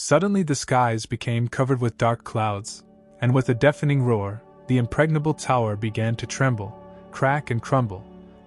Suddenly the skies became covered with dark clouds, and with a deafening roar, the impregnable tower began to tremble, crack and crumble,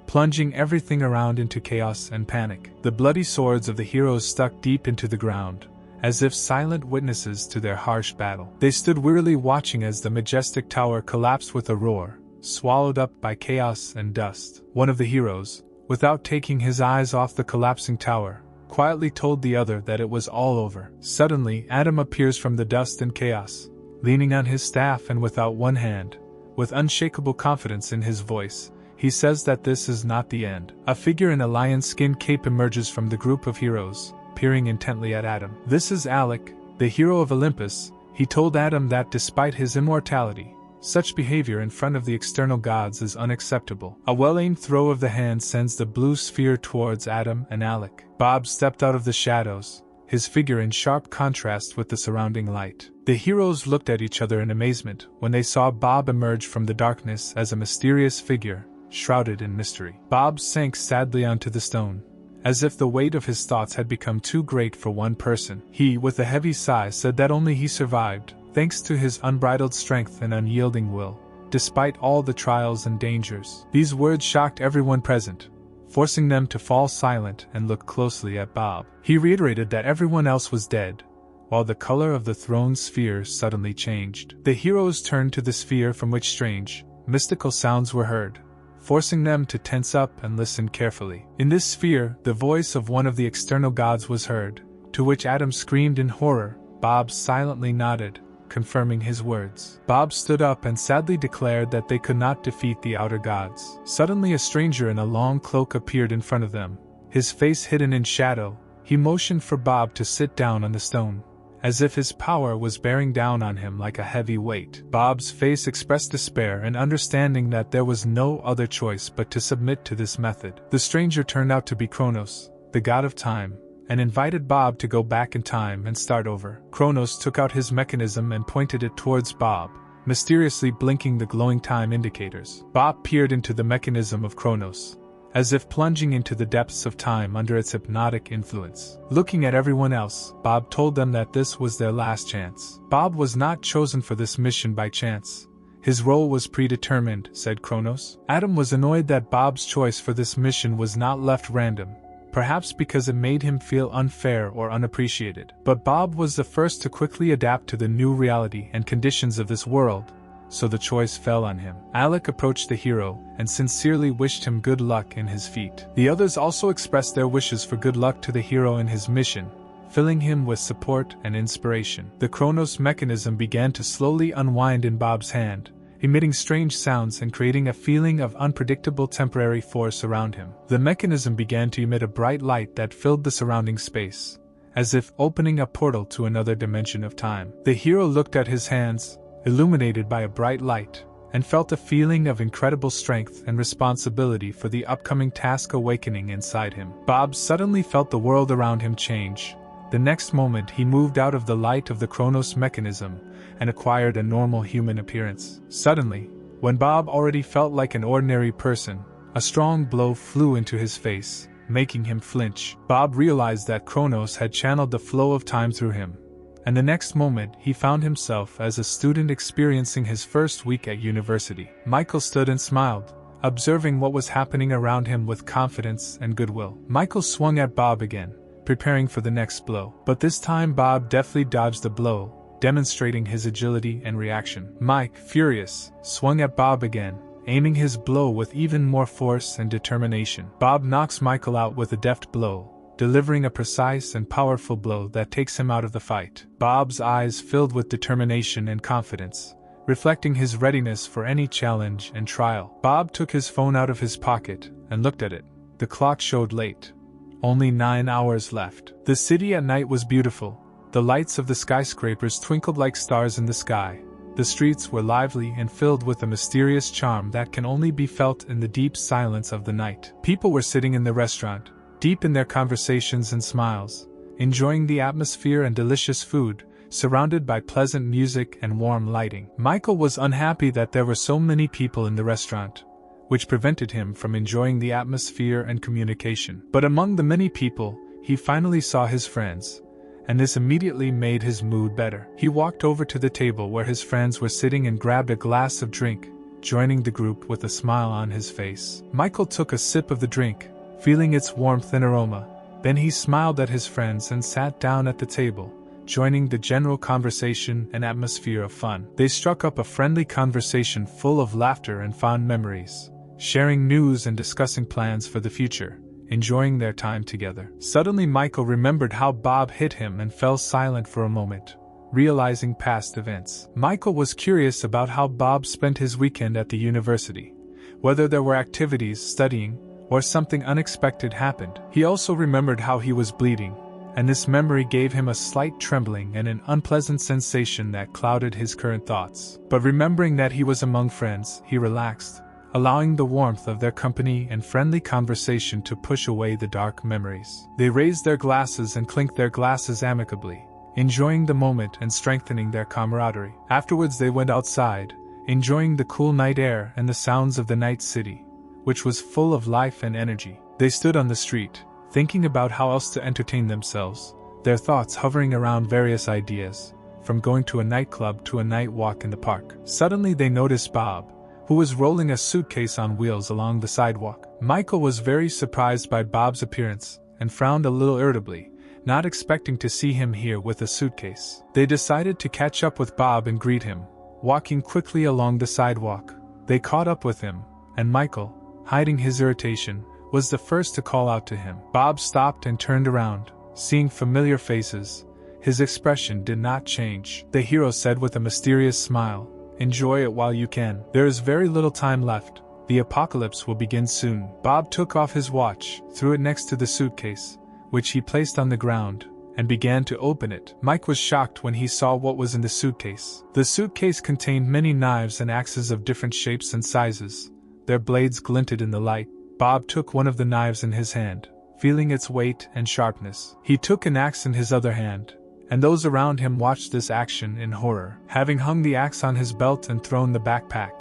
plunging everything around into chaos and panic. The bloody swords of the heroes stuck deep into the ground, as if silent witnesses to their harsh battle. They stood wearily watching as the majestic tower collapsed with a roar, swallowed up by chaos and dust. One of the heroes, without taking his eyes off the collapsing tower, quietly told the other that it was all over. Suddenly, Adam appears from the dust and chaos, leaning on his staff and without one hand. With unshakable confidence in his voice, he says that this is not the end. A figure in a lion-skin cape emerges from the group of heroes, peering intently at Adam. This is Alec, the hero of Olympus. He told Adam that despite his immortality, such behavior in front of the external gods is unacceptable. A well-aimed throw of the hand sends the blue sphere towards Adam and Alec. Bob stepped out of the shadows, his figure in sharp contrast with the surrounding light. The heroes looked at each other in amazement when they saw Bob emerge from the darkness as a mysterious figure, shrouded in mystery. Bob sank sadly onto the stone, as if the weight of his thoughts had become too great for one person. He, with a heavy sigh, said that only he survived, thanks to his unbridled strength and unyielding will, despite all the trials and dangers. These words shocked everyone present, forcing them to fall silent and look closely at Bob. He reiterated that everyone else was dead, while the color of the throne sphere suddenly changed. The heroes turned to the sphere from which strange, mystical sounds were heard, forcing them to tense up and listen carefully. In this sphere, the voice of one of the external gods was heard, to which Adam screamed in horror. Bob silently nodded, confirming his words. Bob stood up and sadly declared that they could not defeat the outer gods. Suddenly a stranger in a long cloak appeared in front of them, his face hidden in shadow. He motioned for Bob to sit down on the stone, as if his power was bearing down on him like a heavy weight. Bob's face expressed despair and understanding that there was no other choice but to submit to this method. The stranger turned out to be Kronos, the god of time, and invited Bob to go back in time and start over. Kronos took out his mechanism and pointed it towards Bob, mysteriously blinking the glowing time indicators. Bob peered into the mechanism of Kronos, as if plunging into the depths of time under its hypnotic influence. Looking at everyone else, Bob told them that this was their last chance. Bob was not chosen for this mission by chance. His role was predetermined, said Kronos. Adam was annoyed that Bob's choice for this mission was not left random, perhaps because it made him feel unfair or unappreciated. But Bob was the first to quickly adapt to the new reality and conditions of this world, so the choice fell on him. Alec approached the hero and sincerely wished him good luck in his feat. The others also expressed their wishes for good luck to the hero in his mission, filling him with support and inspiration. The Kronos mechanism began to slowly unwind in Bob's hand, emitting strange sounds and creating a feeling of unpredictable temporary force around him. The mechanism began to emit a bright light that filled the surrounding space, as if opening a portal to another dimension of time. The hero looked at his hands, illuminated by a bright light, and felt a feeling of incredible strength and responsibility for the upcoming task awakening inside him. Bob suddenly felt the world around him change. The next moment he moved out of the light of the Kronos mechanism and acquired a normal human appearance. Suddenly, when Bob already felt like an ordinary person, a strong blow flew into his face, making him flinch. Bob realized that Kronos had channeled the flow of time through him, and the next moment he found himself as a student experiencing his first week at university. Michael stood and smiled, observing what was happening around him with confidence and goodwill. Michael swung at Bob again, preparing for the next blow. But this time Bob deftly dodged the blow, demonstrating his agility and reaction. Mike, furious, swung at Bob again, aiming his blow with even more force and determination. Bob knocks Michael out with a deft blow, delivering a precise and powerful blow that takes him out of the fight. Bob's eyes filled with determination and confidence, reflecting his readiness for any challenge and trial. Bob took his phone out of his pocket and looked at it. The clock showed late. Only 9 hours left. The city at night was beautiful. The lights of the skyscrapers twinkled like stars in the sky. The streets were lively and filled with a mysterious charm that can only be felt in the deep silence of the night. People were sitting in the restaurant, deep in their conversations and smiles, enjoying the atmosphere and delicious food, surrounded by pleasant music and warm lighting. Michael was unhappy that there were so many people in the restaurant, which prevented him from enjoying the atmosphere and communication. But among the many people, he finally saw his friends, and this immediately made his mood better. He walked over to the table where his friends were sitting and grabbed a glass of drink, joining the group with a smile on his face. Michael took a sip of the drink, feeling its warmth and aroma. Then he smiled at his friends and sat down at the table, joining the general conversation and atmosphere of fun. They struck up a friendly conversation full of laughter and fond memories, sharing news and discussing plans for the future, enjoying their time together. Suddenly Michael remembered how Bob hit him and fell silent for a moment, realizing past events. Michael was curious about how Bob spent his weekend at the university, whether there were activities, studying, or something unexpected happened. He also remembered how he was bleeding, and this memory gave him a slight trembling and an unpleasant sensation that clouded his current thoughts. But remembering that he was among friends, he relaxed, allowing the warmth of their company and friendly conversation to push away the dark memories. They raised their glasses and clinked their glasses amicably, enjoying the moment and strengthening their camaraderie. Afterwards they went outside, enjoying the cool night air and the sounds of the night city, which was full of life and energy. They stood on the street, thinking about how else to entertain themselves, their thoughts hovering around various ideas, from going to a nightclub to a night walk in the park. Suddenly they noticed Bob, who was rolling a suitcase on wheels along the sidewalk. Michael was very surprised by Bob's appearance, and frowned a little irritably, not expecting to see him here with a suitcase. They decided to catch up with Bob and greet him. Walking quickly along the sidewalk, they caught up with him, and Michael, hiding his irritation, was the first to call out to him. Bob stopped and turned around, seeing familiar faces. His expression did not change. The hero said with a mysterious smile, "Enjoy it while you can. There is very little time left. The apocalypse will begin soon." Bob took off his watch, threw it next to the suitcase, which he placed on the ground, and began to open it. Mike was shocked when he saw what was in the suitcase. The suitcase contained many knives and axes of different shapes and sizes. Their blades glinted in the light. Bob took one of the knives in his hand, feeling its weight and sharpness. He took an axe in his other hand, and those around him watched this action in horror. Having hung the axe on his belt and thrown the backpack,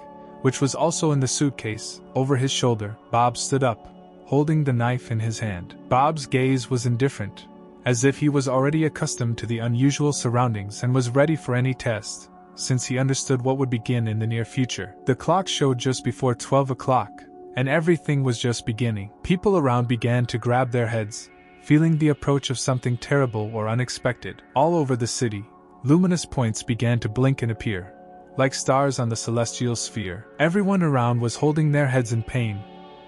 which was also in the suitcase, over his shoulder, Bob stood up, holding the knife in his hand. Bob's gaze was indifferent, as if he was already accustomed to the unusual surroundings and was ready for any test, since he understood what would begin in the near future. The clock showed just before 12 o'clock, and everything was just beginning. People around began to grab their heads, feeling the approach of something terrible or unexpected. All over the city, luminous points began to blink and appear, like stars on the celestial sphere. Everyone around was holding their heads in pain,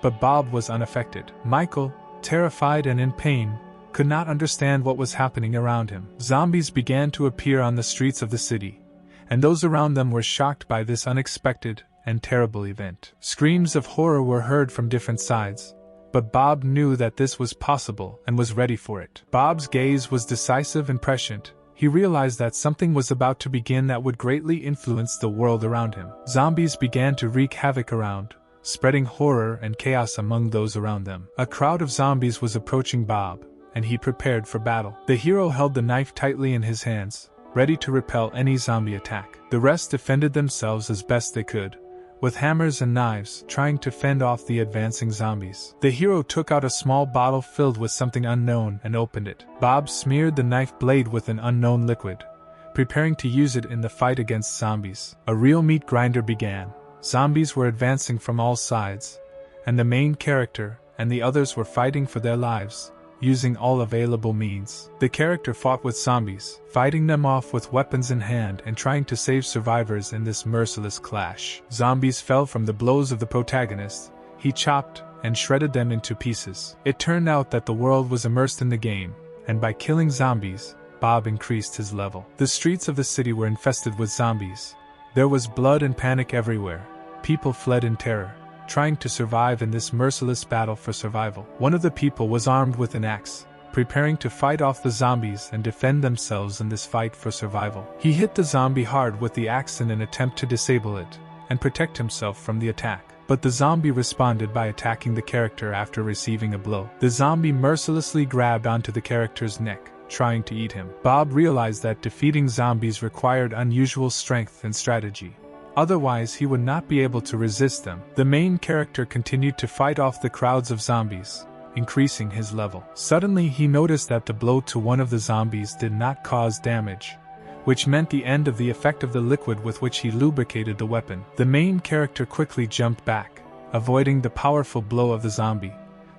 but Bob was unaffected. Michael, terrified and in pain, could not understand what was happening around him. Zombies began to appear on the streets of the city, and those around them were shocked by this unexpected and terrible event. Screams of horror were heard from different sides, but Bob knew that this was possible and was ready for it. Bob's gaze was decisive and prescient. He realized that something was about to begin that would greatly influence the world around him. Zombies began to wreak havoc around, spreading horror and chaos among those around them. A crowd of zombies was approaching Bob, and he prepared for battle. The hero held the knife tightly in his hands, ready to repel any zombie attack. The rest defended themselves as best they could, with hammers and knives, trying to fend off the advancing zombies. The hero took out a small bottle filled with something unknown and opened it. Bob smeared the knife blade with an unknown liquid, preparing to use it in the fight against zombies. A real meat grinder began. Zombies were advancing from all sides, and the main character and the others were fighting for their lives, using all available means. The character fought with zombies, fighting them off with weapons in hand and trying to save survivors in this merciless clash. Zombies fell from the blows of the protagonist. He chopped and shredded them into pieces. It turned out that the world was immersed in the game, and by killing zombies, Bob increased his level. The streets of the city were infested with zombies. There was blood and panic everywhere. People fled in terror, trying to survive in this merciless battle for survival. One of the people was armed with an axe, preparing to fight off the zombies and defend themselves in this fight for survival. He hit the zombie hard with the axe in an attempt to disable it and protect himself from the attack. But the zombie responded by attacking the character after receiving a blow. The zombie mercilessly grabbed onto the character's neck, trying to eat him. Bob realized that defeating zombies required unusual strength and strategy. Otherwise, he would not be able to resist them. The main character continued to fight off the crowds of zombies, increasing his level. Suddenly he noticed that the blow to one of the zombies did not cause damage, which meant the end of the effect of the liquid with which he lubricated the weapon. The main character quickly jumped back, avoiding the powerful blow of the zombie,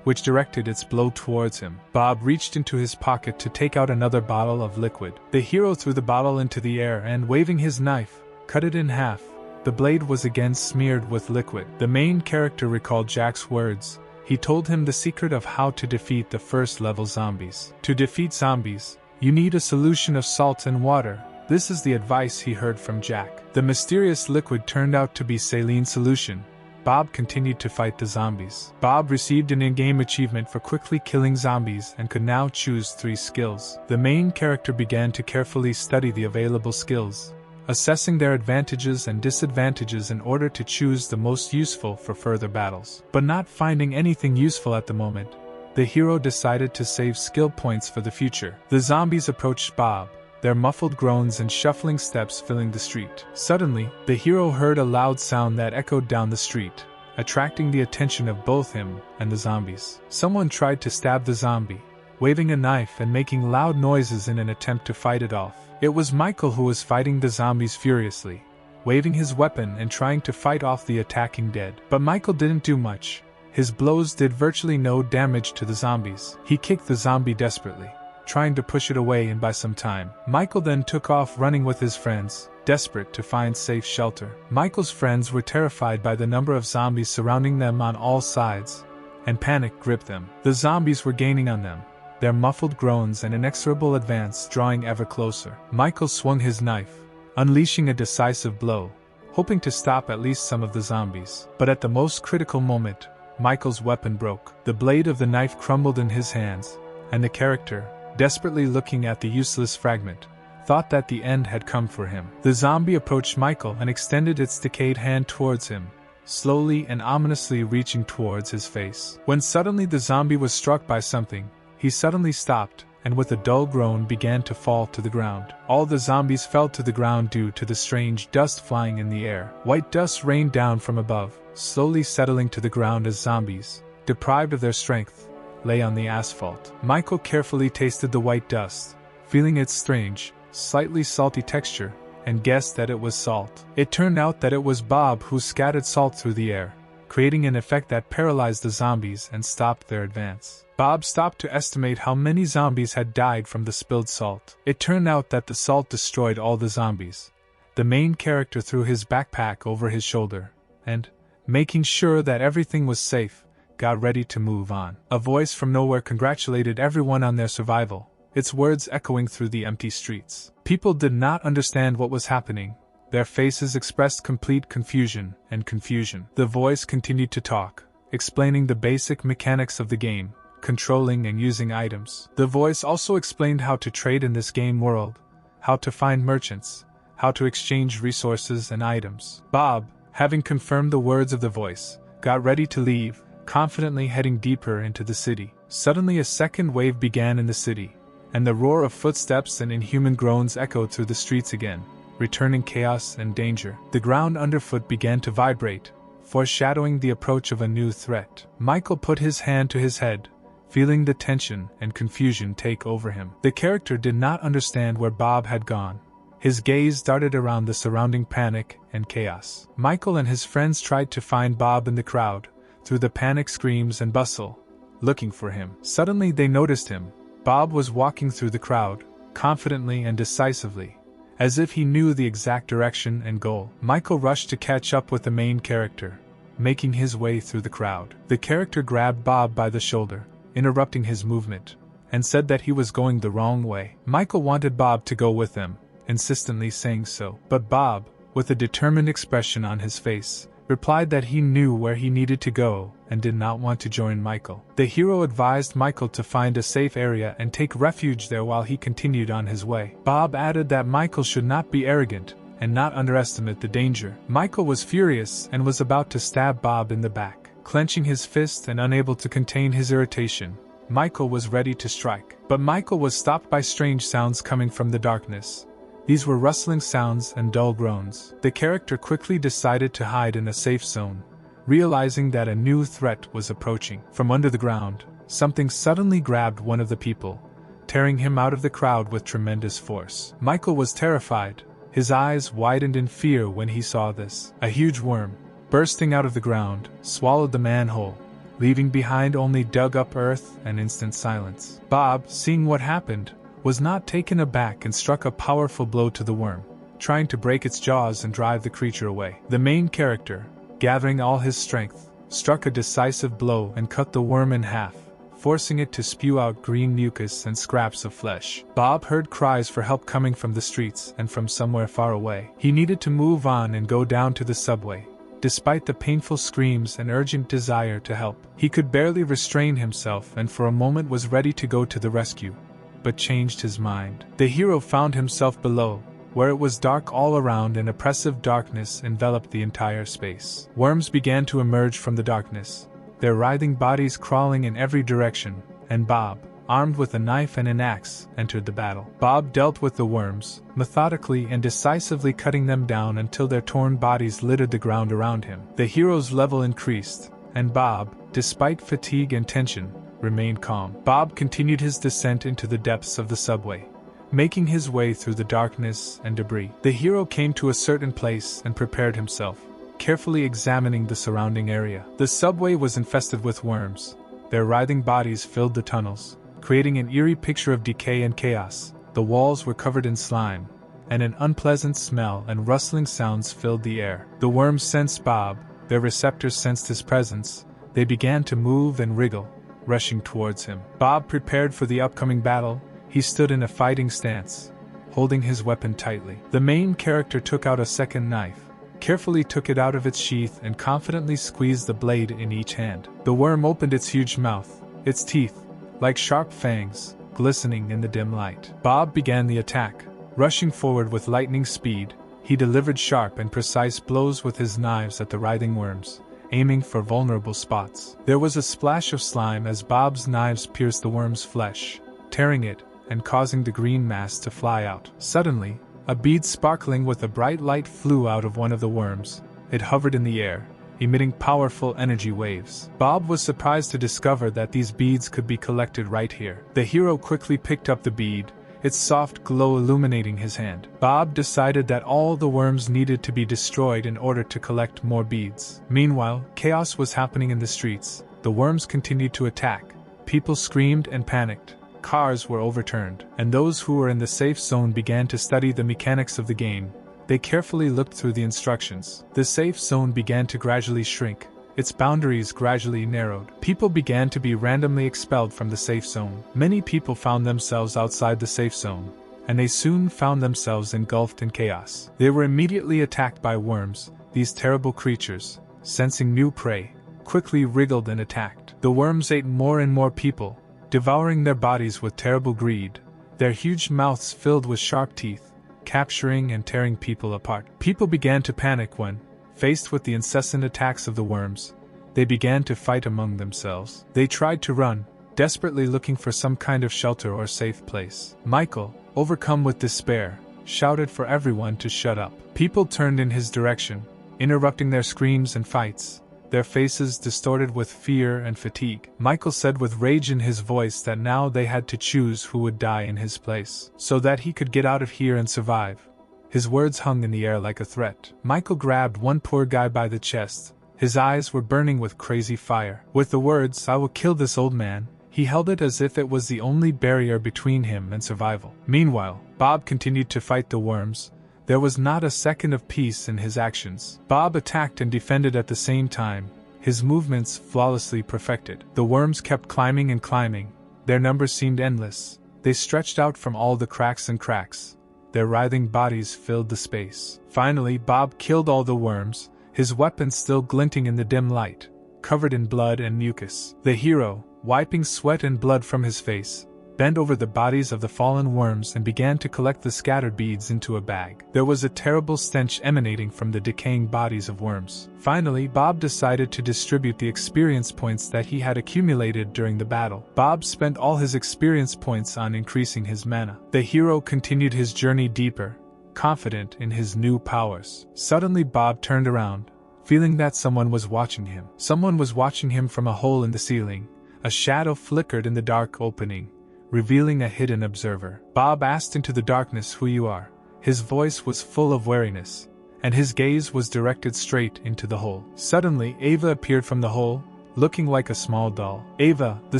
which directed its blow towards him. Bob reached into his pocket to take out another bottle of liquid. The hero threw the bottle into the air and, waving his knife, cut it in half. The blade was again smeared with liquid. The main character recalled Jack's words. He told him the secret of how to defeat the first level zombies. To defeat zombies, you need a solution of salt and water. This is the advice he heard from Jack. The mysterious liquid turned out to be saline solution. Bob continued to fight the zombies. Bob received an in-game achievement for quickly killing zombies and could now choose 3 skills. The main character began to carefully study the available skills, assessing their advantages and disadvantages in order to choose the most useful for further battles. But not finding anything useful at the moment, the hero decided to save skill points for the future. The zombies approached Bob, their muffled groans and shuffling steps filling the street. Suddenly, the hero heard a loud sound that echoed down the street, attracting the attention of both him and the zombies. Someone tried to stab the zombie, waving a knife and making loud noises in an attempt to fight it off. It was Michael who was fighting the zombies furiously, waving his weapon and trying to fight off the attacking dead. But Michael didn't do much. His blows did virtually no damage to the zombies. He kicked the zombie desperately, trying to push it away and buy some time. Michael then took off running with his friends, desperate to find safe shelter. Michael's friends were terrified by the number of zombies surrounding them on all sides, and panic gripped them. The zombies were gaining on them, their muffled groans and inexorable advance drawing ever closer. Michael swung his knife, unleashing a decisive blow, hoping to stop at least some of the zombies. But at the most critical moment, Michael's weapon broke. The blade of the knife crumbled in his hands, and the character, desperately looking at the useless fragment, thought that the end had come for him. The zombie approached Michael and extended its decayed hand towards him, slowly and ominously reaching towards his face. When suddenly the zombie was struck by something, he suddenly stopped, and with a dull groan began to fall to the ground. All the zombies fell to the ground due to the strange dust flying in the air. White dust rained down from above, slowly settling to the ground as zombies, deprived of their strength, lay on the asphalt. Michael carefully tasted the white dust, feeling its strange, slightly salty texture, and guessed that it was salt. It turned out that it was Bob who scattered salt through the air, creating an effect that paralyzed the zombies and stopped their advance. Bob stopped to estimate how many zombies had died from the spilled salt. It turned out that the salt destroyed all the zombies. The main character threw his backpack over his shoulder, and, making sure that everything was safe, got ready to move on. A voice from nowhere congratulated everyone on their survival, its words echoing through the empty streets. People did not understand what was happening. Their faces expressed complete confusion and confusion. The voice continued to talk, explaining the basic mechanics of the game, controlling and using items. The voice also explained how to trade in this game world, how to find merchants, how to exchange resources and items. Bob, having confirmed the words of the voice, got ready to leave, confidently heading deeper into the city. Suddenly a second wave began in the city, and the roar of footsteps and inhuman groans echoed through the streets again, returning chaos and danger. The ground underfoot began to vibrate, foreshadowing the approach of a new threat. Michael put his hand to his head, feeling the tension and confusion take over him. The character did not understand where Bob had gone. His gaze darted around the surrounding panic and chaos. Michael and his friends tried to find Bob in the crowd, through the panic screams and bustle, looking for him. Suddenly they noticed him. Bob was walking through the crowd, confidently and decisively, as if he knew the exact direction and goal. Michael rushed to catch up with the main character, making his way through the crowd. The character grabbed Bob by the shoulder, interrupting his movement, and said that he was going the wrong way. Michael wanted Bob to go with them, insistently saying so. But Bob, with a determined expression on his face, replied that he knew where he needed to go and did not want to join Michael. The hero advised Michael to find a safe area and take refuge there while he continued on his way. Bob added that Michael should not be arrogant and not underestimate the danger. Michael was furious and was about to stab Bob in the back. Clenching his fist and unable to contain his irritation, Michael was ready to strike. But Michael was stopped by strange sounds coming from the darkness. These were rustling sounds and dull groans. The character quickly decided to hide in a safe zone, realizing that a new threat was approaching. From under the ground, something suddenly grabbed one of the people, tearing him out of the crowd with tremendous force. Michael was terrified. His eyes widened in fear when he saw this. A huge worm, bursting out of the ground, swallowed the man whole, leaving behind only dug-up earth and instant silence. Bob, seeing what happened, was not taken aback and struck a powerful blow to the worm, trying to break its jaws and drive the creature away. The main character, gathering all his strength, struck a decisive blow and cut the worm in half, forcing it to spew out green mucus and scraps of flesh. Bob heard cries for help coming from the streets and from somewhere far away. He needed to move on and go down to the subway. Despite the painful screams and urgent desire to help, he could barely restrain himself and for a moment was ready to go to the rescue, but changed his mind. The hero found himself below, where it was dark all around and oppressive darkness enveloped the entire space. Worms began to emerge from the darkness, their writhing bodies crawling in every direction, and Bob, armed with a knife and an axe, entered the battle. Bob dealt with the worms, methodically and decisively cutting them down until their torn bodies littered the ground around him. The hero's level increased, and Bob, despite fatigue and tension, remained calm. Bob continued his descent into the depths of the subway, making his way through the darkness and debris. The hero came to a certain place and prepared himself, carefully examining the surrounding area. The subway was infested with worms. Their writhing bodies filled the tunnels, creating an eerie picture of decay and chaos. The walls were covered in slime, and an unpleasant smell and rustling sounds filled the air. The worms sensed Bob, their receptors sensed his presence. They began to move and wriggle, rushing towards him. Bob prepared for the upcoming battle. He stood in a fighting stance, holding his weapon tightly. The main character took out a second knife, carefully took it out of its sheath and confidently squeezed the blade in each hand. The worm opened its huge mouth, its teeth, like sharp fangs, glistening in the dim light. Bob began the attack. Rushing forward with lightning speed, he delivered sharp and precise blows with his knives at the writhing worms, aiming for vulnerable spots. There was a splash of slime as Bob's knives pierced the worm's flesh, tearing it and causing the green mass to fly out. Suddenly, a bead sparkling with a bright light flew out of one of the worms. It hovered in the air, emitting powerful energy waves. Bob was surprised to discover that these beads could be collected right here. The hero quickly picked up the bead, its soft glow illuminating his hand. Bob decided that all the worms needed to be destroyed in order to collect more beads. Meanwhile, chaos was happening in the streets. The worms continued to attack. People screamed and panicked. Cars were overturned, and those who were in the safe zone began to study the mechanics of the game. They carefully looked through the instructions. The safe zone began to gradually shrink. Its boundaries gradually narrowed. People began to be randomly expelled from the safe zone. Many people found themselves outside the safe zone, and they soon found themselves engulfed in chaos. They were immediately attacked by worms. These terrible creatures, sensing new prey, quickly wriggled and attacked. The worms ate more and more people, devouring their bodies with terrible greed, their huge mouths filled with sharp teeth, capturing and tearing people apart. People began to panic when, faced with the incessant attacks of the worms, they began to fight among themselves. They tried to run, desperately looking for some kind of shelter or safe place. Michael, overcome with despair, shouted for everyone to shut up. People turned in his direction, interrupting their screams and fights, their faces distorted with fear and fatigue. Michael said with rage in his voice that now they had to choose who would die in his place, so that he could get out of here and survive. His words hung in the air like a threat. Michael grabbed one poor guy by the chest. His eyes were burning with crazy fire. With the words, "I will kill this old man," he held it as if it was the only barrier between him and survival. Meanwhile, Bob continued to fight the worms. There was not a second of peace in his actions. Bob attacked and defended at the same time, his movements flawlessly perfected. The worms kept climbing and climbing. Their numbers seemed endless. They stretched out from all the cracks and cracks. Their writhing bodies filled the space. Finally, Bob killed all the worms, his weapon still glinting in the dim light, covered in blood and mucus. The hero, wiping sweat and blood from his face, bent over the bodies of the fallen worms and began to collect the scattered beads into a bag. There was a terrible stench emanating from the decaying bodies of worms. Finally, Bob decided to distribute the experience points that he had accumulated during the battle. Bob spent all his experience points on increasing his mana. The hero continued his journey deeper, confident in his new powers. Suddenly Bob turned around, feeling that someone was watching him. Someone was watching him from a hole in the ceiling. A shadow flickered in the dark opening, revealing a hidden observer. Bob asked into the darkness who you are. His voice was full of wariness, and his gaze was directed straight into the hole. Suddenly, Ava appeared from the hole, looking like a small doll. Ava, the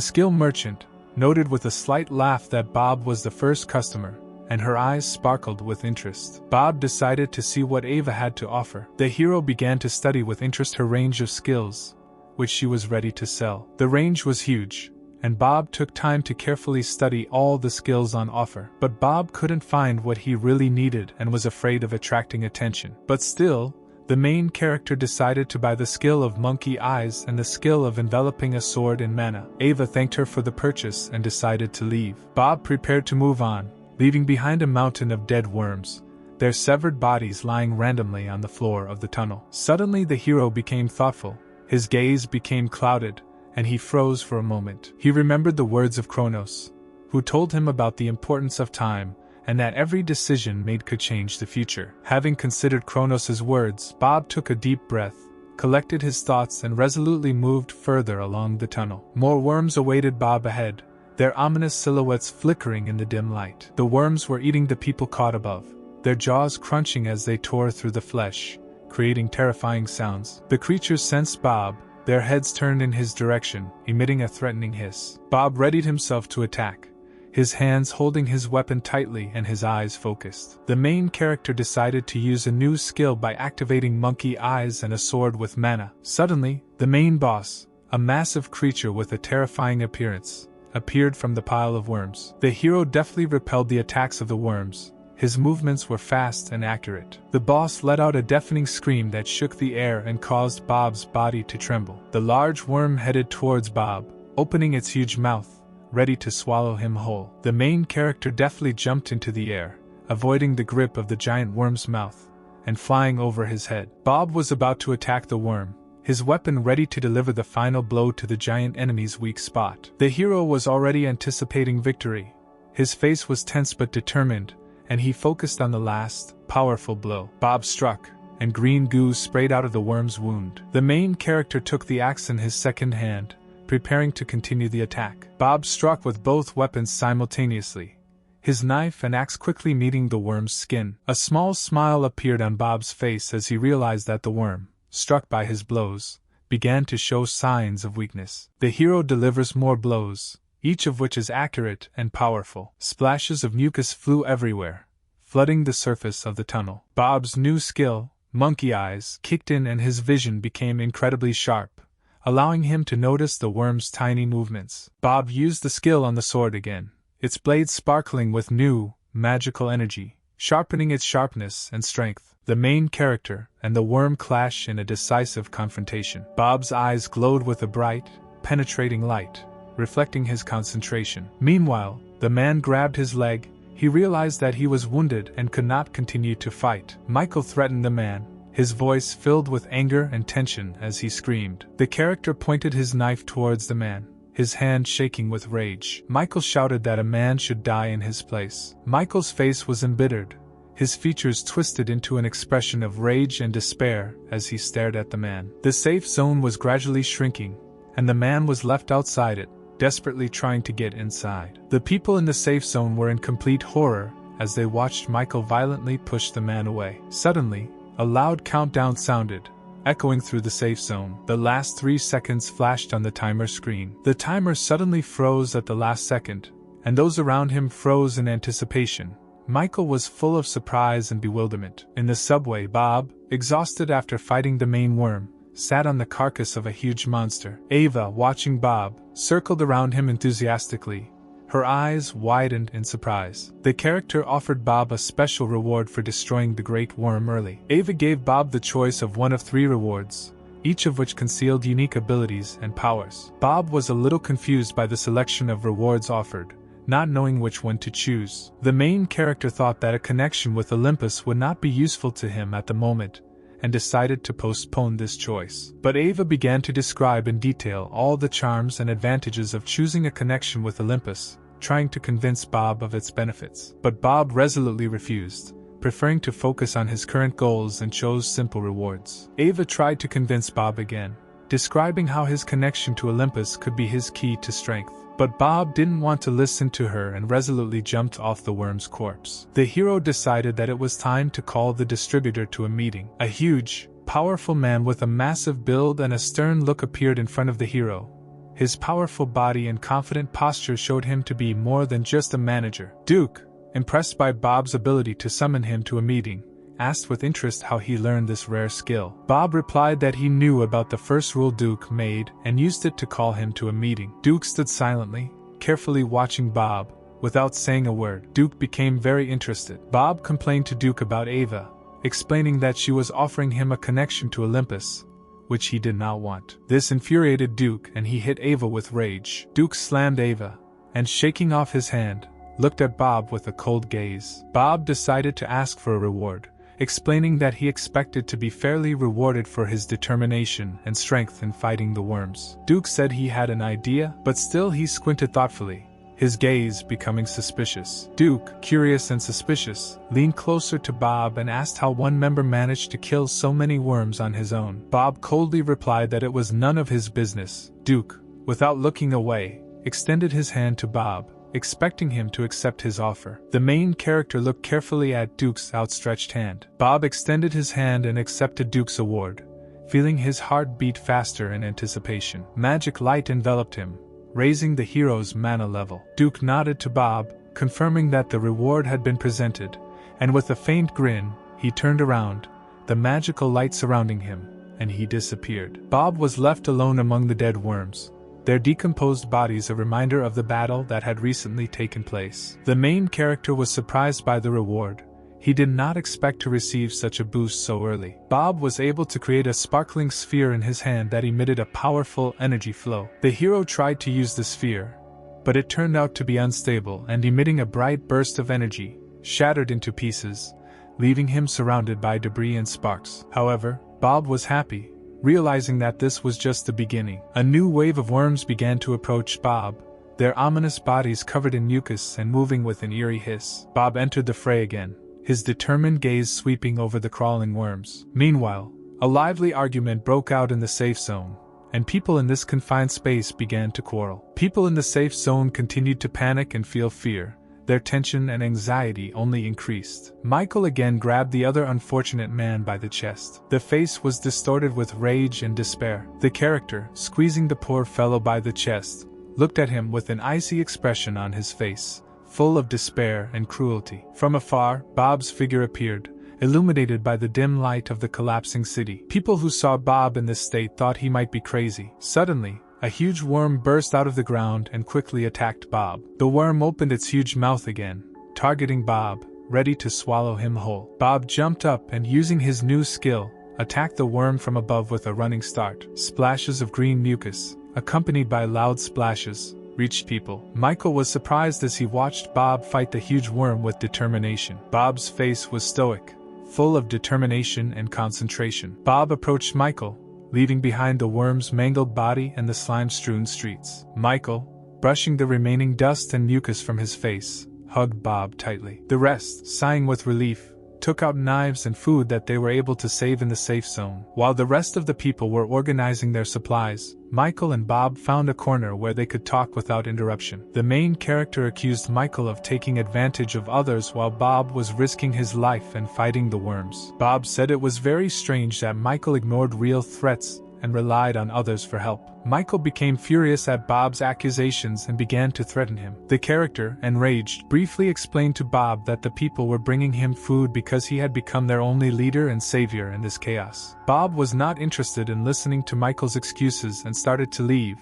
skill merchant, noted with a slight laugh that Bob was the first customer, and her eyes sparkled with interest. Bob decided to see what Ava had to offer. The hero began to study with interest her range of skills, which she was ready to sell. The range was huge, and Bob took time to carefully study all the skills on offer. But Bob couldn't find what he really needed and was afraid of attracting attention. But still, the main character decided to buy the skill of monkey eyes and the skill of enveloping a sword in mana. Ava thanked her for the purchase and decided to leave. Bob prepared to move on, leaving behind a mountain of dead worms, their severed bodies lying randomly on the floor of the tunnel. Suddenly the hero became thoughtful, his gaze became clouded, and he froze for a moment. He remembered the words of Kronos, who told him about the importance of time, and that every decision made could change the future. Having considered Kronos' words, Bob took a deep breath, collected his thoughts and resolutely moved further along the tunnel. More worms awaited Bob ahead, their ominous silhouettes flickering in the dim light. The worms were eating the people caught above, their jaws crunching as they tore through the flesh, creating terrifying sounds. The creatures sensed Bob, their heads turned in his direction, emitting a threatening hiss. Bob readied himself to attack, his hands holding his weapon tightly and his eyes focused. The main character decided to use a new skill by activating monkey eyes and a sword with mana. Suddenly, the main boss, a massive creature with a terrifying appearance, appeared from the pile of worms. The hero deftly repelled the attacks of the worms. His movements were fast and accurate. The boss let out a deafening scream that shook the air and caused Bob's body to tremble. The large worm headed towards Bob, opening its huge mouth, ready to swallow him whole. The main character deftly jumped into the air, avoiding the grip of the giant worm's mouth, and flying over his head. Bob was about to attack the worm, his weapon ready to deliver the final blow to the giant enemy's weak spot. The hero was already anticipating victory. His face was tense but determined, and he focused on the last, powerful blow. Bob struck, and green goo sprayed out of the worm's wound. The main character took the axe in his second hand, preparing to continue the attack. Bob struck with both weapons simultaneously, his knife and axe quickly meeting the worm's skin. A small smile appeared on Bob's face as he realized that the worm, struck by his blows, began to show signs of weakness. The hero delivers more blows, each of which is accurate and powerful. Splashes of mucus flew everywhere, flooding the surface of the tunnel. Bob's new skill, monkey eyes, kicked in and his vision became incredibly sharp, allowing him to notice the worm's tiny movements. Bob used the skill on the sword again, its blade sparkling with new, magical energy, sharpening its sharpness and strength. The main character and the worm clash in a decisive confrontation. Bob's eyes glowed with a bright, penetrating light, reflecting his concentration. Meanwhile, the man grabbed his leg. He realized that he was wounded and could not continue to fight. Michael threatened the man, his voice filled with anger and tension as he screamed. The character pointed his knife towards the man, his hand shaking with rage. Michael shouted that a man should die in his place. Michael's face was embittered, his features twisted into an expression of rage and despair as he stared at the man. The safe zone was gradually shrinking, and the man was left outside it, desperately trying to get inside. The people in the safe zone were in complete horror as they watched Michael violently push the man away. Suddenly, a loud countdown sounded, echoing through the safe zone. The last 3 seconds flashed on the timer screen. The timer suddenly froze at the last second, and those around him froze in anticipation. Michael was full of surprise and bewilderment. In the subway, Bob, exhausted after fighting the main worm, sat on the carcass of a huge monster. Ava, watching Bob, circled around him enthusiastically, her eyes widened in surprise. The character offered Bob a special reward for destroying the great worm early. Ava gave Bob the choice of one of 3 rewards, each of which concealed unique abilities and powers. Bob was a little confused by the selection of rewards offered, not knowing which one to choose. The main character thought that a connection with Olympus would not be useful to him at the moment, and decided to postpone this choice. But Ava began to describe in detail all the charms and advantages of choosing a connection with Olympus, trying to convince Bob of its benefits. But Bob resolutely refused, preferring to focus on his current goals and chose simple rewards. Ava tried to convince Bob again, describing how his connection to Olympus could be his key to strength. But Bob didn't want to listen to her and resolutely jumped off the worm's corpse. The hero decided that it was time to call the distributor to a meeting. A huge, powerful man with a massive build and a stern look appeared in front of the hero. His powerful body and confident posture showed him to be more than just a manager. Duke, impressed by Bob's ability to summon him to a meeting, asked with interest how he learned this rare skill. Bob replied that he knew about the first rule Duke made and used it to call him to a meeting. Duke stood silently, carefully watching Bob, without saying a word. Duke became very interested. Bob complained to Duke about Ava, explaining that she was offering him a connection to Olympus, which he did not want. This infuriated Duke and he hit Ava with rage. Duke slammed Ava, and shaking off his hand, looked at Bob with a cold gaze. Bob decided to ask for a reward, explaining that he expected to be fairly rewarded for his determination and strength in fighting the worms. Duke said he had an idea, but still he squinted thoughtfully, his gaze becoming suspicious. Duke, curious and suspicious, leaned closer to Bob and asked how one member managed to kill so many worms on his own. Bob coldly replied that it was none of his business. Duke, without looking away, extended his hand to Bob, expecting him to accept his offer. The main character looked carefully at Duke's outstretched hand. Bob extended his hand and accepted Duke's award, feeling his heart beat faster in anticipation. Magic light enveloped him, raising the hero's mana level. Duke nodded to Bob, confirming that the reward had been presented, and with a faint grin, he turned around, the magical light surrounding him, and he disappeared. Bob was left alone among the dead worms, their decomposed bodies a reminder of the battle that had recently taken place. The main character was surprised by the reward. He did not expect to receive such a boost so early. Bob was able to create a sparkling sphere in his hand that emitted a powerful energy flow. The hero tried to use the sphere, but it turned out to be unstable and emitting a bright burst of energy, shattered into pieces, leaving him surrounded by debris and sparks. However, Bob was happy, realizing that this was just the beginning. A new wave of worms began to approach Bob, their ominous bodies covered in mucus and moving with an eerie hiss. Bob entered the fray again, his determined gaze sweeping over the crawling worms. Meanwhile, a lively argument broke out in the safe zone, and people in this confined space began to quarrel. People in the safe zone continued to panic and feel fear. Their tension and anxiety only increased. Michael again grabbed the other unfortunate man by the chest. The face was distorted with rage and despair. The character, squeezing the poor fellow by the chest, looked at him with an icy expression on his face, full of despair and cruelty. From afar, Bob's figure appeared, illuminated by the dim light of the collapsing city. People who saw Bob in this state thought he might be crazy. Suddenly, a huge worm burst out of the ground and quickly attacked Bob. The worm opened its huge mouth again, targeting Bob, ready to swallow him whole. Bob jumped up and, using his new skill, attacked the worm from above with a running start. Splashes of green mucus, accompanied by loud splashes, reached people. Michael was surprised as he watched Bob fight the huge worm with determination. Bob's face was stoic, full of determination and concentration. Bob approached Michael, leaving behind the worm's mangled body and the slime-strewn streets. Michael, brushing the remaining dust and mucus from his face, hugged Bob tightly. The rest, sighing with relief, took out knives and food that they were able to save in the safe zone. While the rest of the people were organizing their supplies, Michael and Bob found a corner where they could talk without interruption. The main character accused Michael of taking advantage of others while Bob was risking his life and fighting the worms. Bob said it was very strange that Michael ignored real threats and relied on others for help. Michael became furious at Bob's accusations and began to threaten him. The character, enraged, briefly explained to Bob that the people were bringing him food because he had become their only leader and savior in this chaos. Bob was not interested in listening to Michael's excuses and started to leave,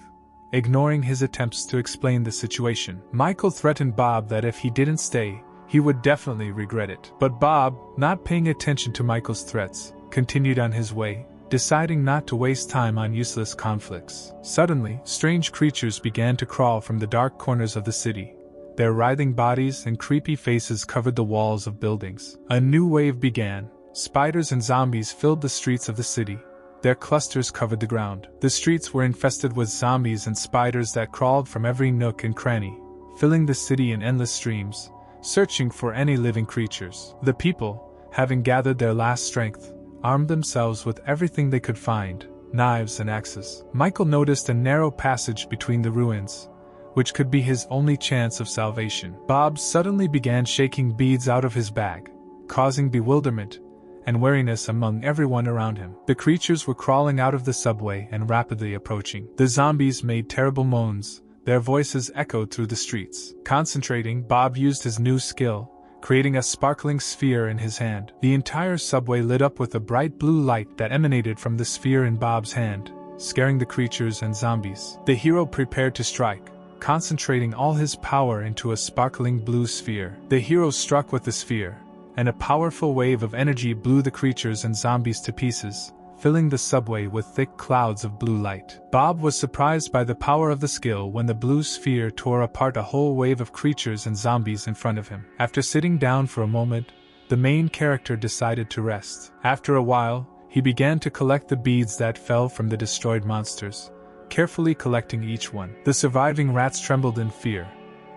ignoring his attempts to explain the situation. Michael threatened Bob that if he didn't stay, he would definitely regret it. But Bob, not paying attention to Michael's threats, continued on his way, deciding not to waste time on useless conflicts. Suddenly, strange creatures began to crawl from the dark corners of the city. Their writhing bodies and creepy faces covered the walls of buildings. A new wave began. Spiders and zombies filled the streets of the city. Their clusters covered the ground. The streets were infested with zombies and spiders that crawled from every nook and cranny, filling the city in endless streams, searching for any living creatures. The people, having gathered their last strength, armed themselves with everything they could find: knives and axes. Michael noticed a narrow passage between the ruins, which could be his only chance of salvation. Bob suddenly began shaking beads out of his bag, causing bewilderment and wariness among everyone around him. The creatures were crawling out of the subway and rapidly approaching. The zombies made terrible moans, their voices echoed through the streets. Concentrating, Bob used his new skill, creating a sparkling sphere in his hand. The entire subway lit up with a bright blue light that emanated from the sphere in Bob's hand, scaring the creatures and zombies. The hero prepared to strike, concentrating all his power into a sparkling blue sphere. The hero struck with the sphere, and a powerful wave of energy blew the creatures and zombies to pieces, filling the subway with thick clouds of blue light. Bob was surprised by the power of the skill when the blue sphere tore apart a whole wave of creatures and zombies in front of him. After sitting down for a moment, the main character decided to rest. After a while, he began to collect the beads that fell from the destroyed monsters, carefully collecting each one. The surviving rats trembled in fear,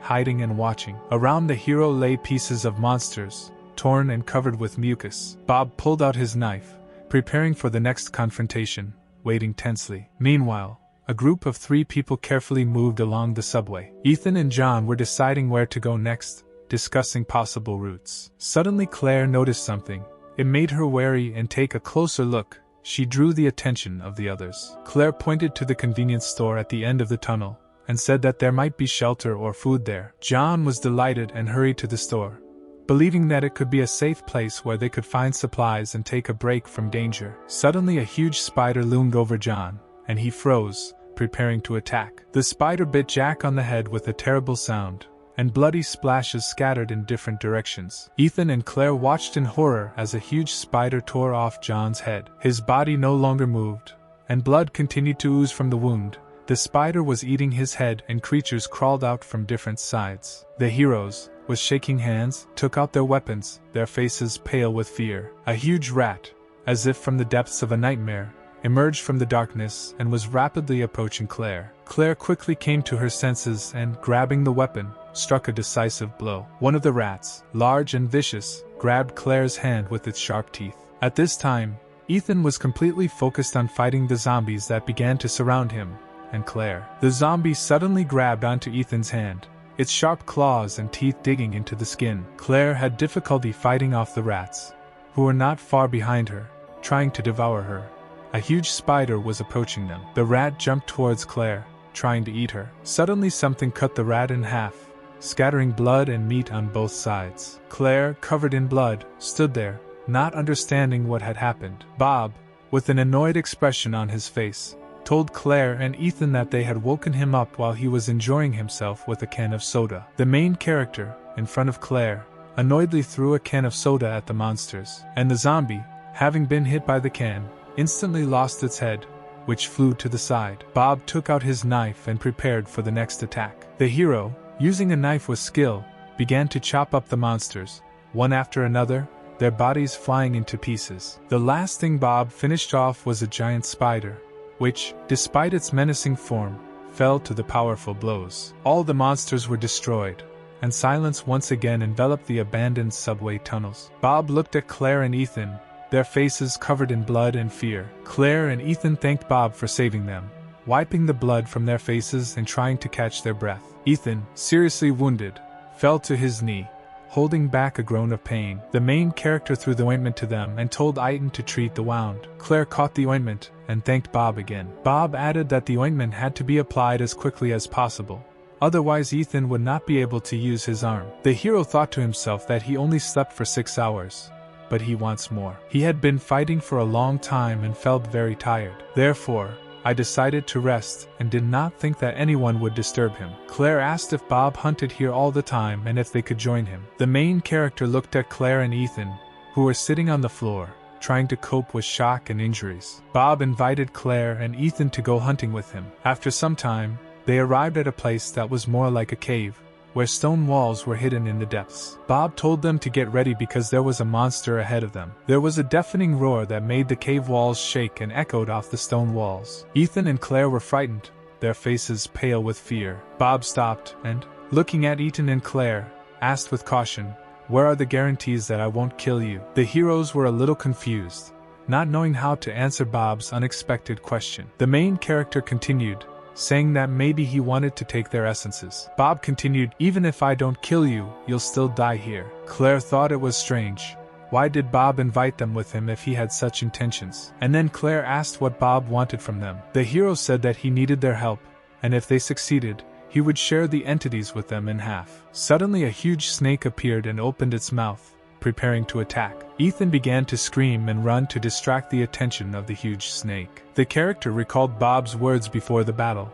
hiding and watching. Around the hero lay pieces of monsters, torn and covered with mucus. Bob pulled out his knife, preparing for the next confrontation, waiting tensely. Meanwhile, a group of 3 people carefully moved along the subway. Ethan and John were deciding where to go next, discussing possible routes. Suddenly Claire noticed something. It made her wary and take a closer look. She drew the attention of the others. Claire pointed to the convenience store at the end of the tunnel, and said that there might be shelter or food there. John was delighted and hurried to the store, believing that it could be a safe place where they could find supplies and take a break from danger. Suddenly a huge spider loomed over John, and he froze, preparing to attack. The spider bit Jack on the head with a terrible sound, and bloody splashes scattered in different directions. Ethan and Claire watched in horror as a huge spider tore off John's head. His body no longer moved, and blood continued to ooze from the wound. The spider was eating his head and creatures crawled out from different sides. The heroes, with shaking hands, took out their weapons, their faces pale with fear. A huge rat, as if from the depths of a nightmare, emerged from the darkness and was rapidly approaching Claire. Claire quickly came to her senses and, grabbing the weapon, struck a decisive blow. One of the rats, large and vicious, grabbed Claire's hand with its sharp teeth. At this time, Ethan was completely focused on fighting the zombies that began to surround him and Claire. The zombie suddenly grabbed onto Ethan's hand, its sharp claws and teeth digging into the skin. Claire had difficulty fighting off the rats, who were not far behind her, trying to devour her. A huge spider was approaching them. The rat jumped towards Claire, trying to eat her. Suddenly something cut the rat in half, scattering blood and meat on both sides. Claire, covered in blood, stood there, not understanding what had happened. Bob, with an annoyed expression on his face, told Claire and Ethan that they had woken him up while he was enjoying himself with a can of soda. The main character, in front of Claire, annoyedly threw a can of soda at the monsters, and the zombie, having been hit by the can, instantly lost its head, which flew to the side. Bob took out his knife and prepared for the next attack. The hero, using a knife with skill, began to chop up the monsters, one after another, their bodies flying into pieces. The last thing Bob finished off was a giant spider, which, despite its menacing form, fell to the powerful blows. All the monsters were destroyed, and silence once again enveloped the abandoned subway tunnels. Bob looked at Claire and Ethan, their faces covered in blood and fear. Claire and Ethan thanked Bob for saving them, wiping the blood from their faces and trying to catch their breath. Ethan, seriously wounded, fell to his knee, holding back a groan of pain. The main character threw the ointment to them and told Ethan to treat the wound. Claire caught the ointment and thanked Bob again. Bob added that the ointment had to be applied as quickly as possible, otherwise Ethan would not be able to use his arm. The hero thought to himself that he only slept for 6 hours, but he wants more. He had been fighting for a long time and felt very tired. Therefore, I decided to rest and did not think that anyone would disturb him. Claire asked if Bob hunted here all the time and if they could join him. The main character looked at Claire and Ethan, who were sitting on the floor, trying to cope with shock and injuries. Bob invited Claire and Ethan to go hunting with him. After some time, they arrived at a place that was more like a cave, where stone walls were hidden in the depths. Bob told them to get ready because there was a monster ahead of them. There was a deafening roar that made the cave walls shake and echoed off the stone walls. Ethan and Claire were frightened, their faces pale with fear. Bob stopped and, looking at Ethan and Claire, asked with caution, "Where are the guarantees that I won't kill you?" The heroes were a little confused, not knowing how to answer Bob's unexpected question. The main character continued, saying that maybe he wanted to take their essences. Bob continued, "Even if I don't kill you, you'll still die here." Claire thought it was strange. Why did Bob invite them with him if he had such intentions? And then Claire asked what Bob wanted from them. The hero said that he needed their help, and if they succeeded, he would share the entities with them in half. Suddenly a huge snake appeared and opened its mouth, preparing to attack. Ethan began to scream and run to distract the attention of the huge snake. The character recalled Bob's words before the battle,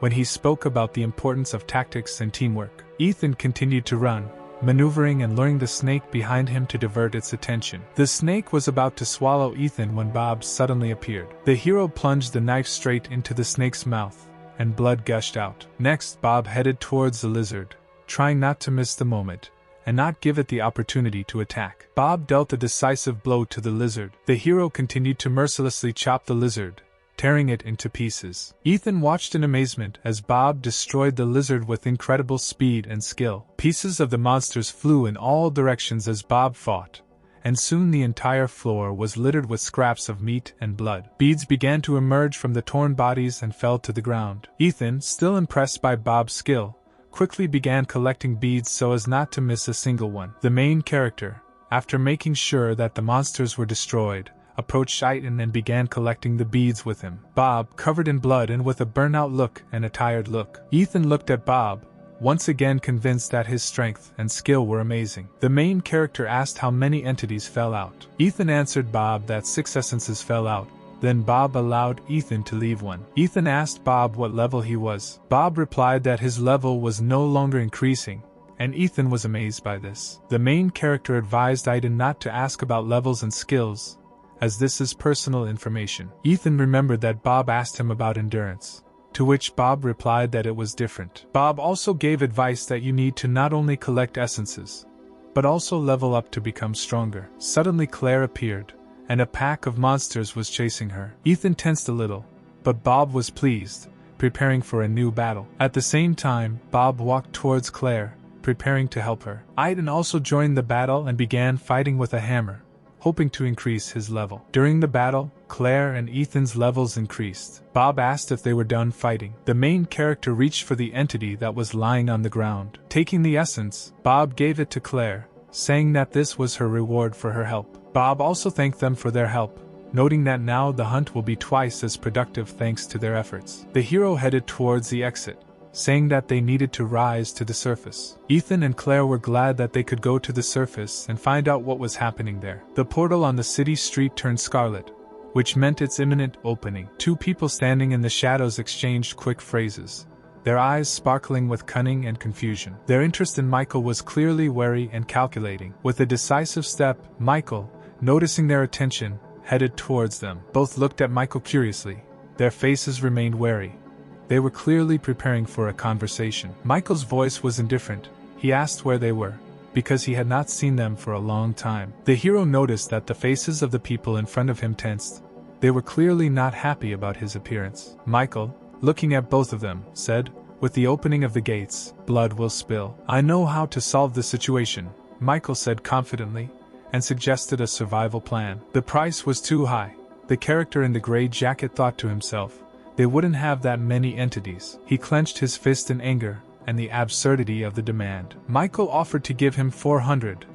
when he spoke about the importance of tactics and teamwork. Ethan continued to run, maneuvering and luring the snake behind him to divert its attention. The snake was about to swallow Ethan when Bob suddenly appeared. The hero plunged the knife straight into the snake's mouth, and blood gushed out. Next, Bob headed towards the lizard, trying not to miss the moment, and not give it the opportunity to attack. Bob dealt a decisive blow to the lizard. The hero continued to mercilessly chop the lizard, tearing it into pieces. Ethan watched in amazement as Bob destroyed the lizard with incredible speed and skill. Pieces of the monsters flew in all directions as Bob fought, and soon the entire floor was littered with scraps of meat and blood. Beads began to emerge from the torn bodies and fell to the ground. Ethan, still impressed by Bob's skill, quickly began collecting beads so as not to miss a single one. The main character, after making sure that the monsters were destroyed, approached Ethan and began collecting the beads with him. Bob, covered in blood and with a burnout look and a tired look. Ethan looked at Bob, once again convinced that his strength and skill were amazing. The main character asked how many entities fell out. Ethan answered Bob that 6 essences fell out. Then Bob allowed Ethan to leave one. Ethan asked Bob what level he was. Bob replied that his level was no longer increasing, and Ethan was amazed by this. The main character advised Ethan not to ask about levels and skills, as this is personal information. Ethan remembered that Bob asked him about endurance, to which Bob replied that it was different. Bob also gave advice that you need to not only collect essences, but also level up to become stronger. Suddenly Claire appeared, and a pack of monsters was chasing her. Ethan tensed a little, but Bob was pleased, preparing for a new battle. At the same time, Bob walked towards Claire, preparing to help her. Ethan also joined the battle and began fighting with a hammer, hoping to increase his level. During the battle, Claire and Ethan's levels increased. Bob asked if they were done fighting. The main character reached for the entity that was lying on the ground. Taking the essence, Bob gave it to Claire, saying that this was her reward for her help. Bob also thanked them for their help, noting that now the hunt will be twice as productive thanks to their efforts. The hero headed towards the exit, saying that they needed to rise to the surface. Ethan and Claire were glad that they could go to the surface and find out what was happening there. The portal on the city street turned scarlet, which meant its imminent opening. 2 people standing in the shadows exchanged quick phrases, their eyes sparkling with cunning and confusion. Their interest in Michael was clearly wary and calculating. With a decisive step, Michael, noticing their attention, headed towards them. Both looked at Michael curiously. Their faces remained wary. They were clearly preparing for a conversation. Michael's voice was indifferent. He asked where they were, because he had not seen them for a long time. The hero noticed that the faces of the people in front of him tensed. They were clearly not happy about his appearance. Michael, looking at both of them, said, "With the opening of the gates, blood will spill." "I know how to solve the situation," Michael said confidently, and suggested a survival plan. The price was too high. The character in the gray jacket thought to himself, they wouldn't have that many entities. He clenched his fist in anger, and the absurdity of the demand. Michael offered to give him 400,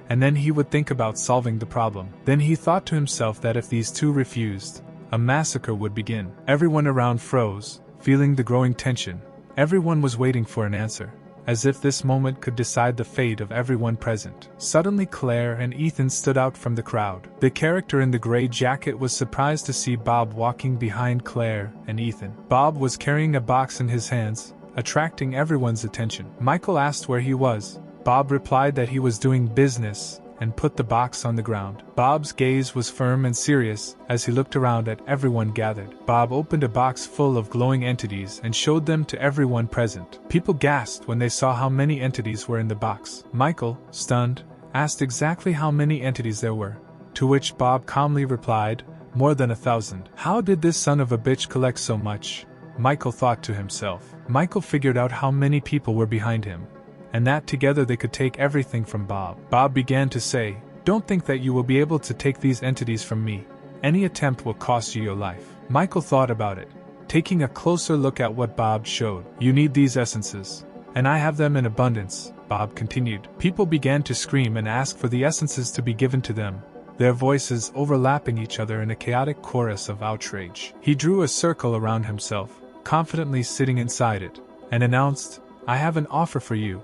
and then he would think about solving the problem. Then he thought to himself that if these 2 refused, a massacre would begin. Everyone around froze, feeling the growing tension. Everyone was waiting for an answer, as if this moment could decide the fate of everyone present. Suddenly Claire and Ethan stood out from the crowd. The character in the gray jacket was surprised to see Bob walking behind Claire and Ethan. Bob was carrying a box in his hands, attracting everyone's attention. Michael asked where he was. Bob replied that he was doing business, and put the box on the ground. Bob's gaze was firm and serious as he looked around at everyone gathered. Bob opened a box full of glowing entities and showed them to everyone present. People gasped when they saw how many entities were in the box. Michael, stunned, asked exactly how many entities there were, to which Bob calmly replied, "More than 1,000. "How did this son of a bitch collect so much?" Michael thought to himself. Michael figured out how many people were behind him, and that together they could take everything from Bob. Bob began to say, "Don't think that you will be able to take these entities from me. Any attempt will cost you your life. Michael thought about it, taking a closer look at what Bob showed. You need these essences, and I have them in abundance, Bob continued. People began to scream and ask for the essences to be given to them, their voices overlapping each other in a chaotic chorus of outrage. He drew a circle around himself, confidently sitting inside it, and announced, I have an offer for you.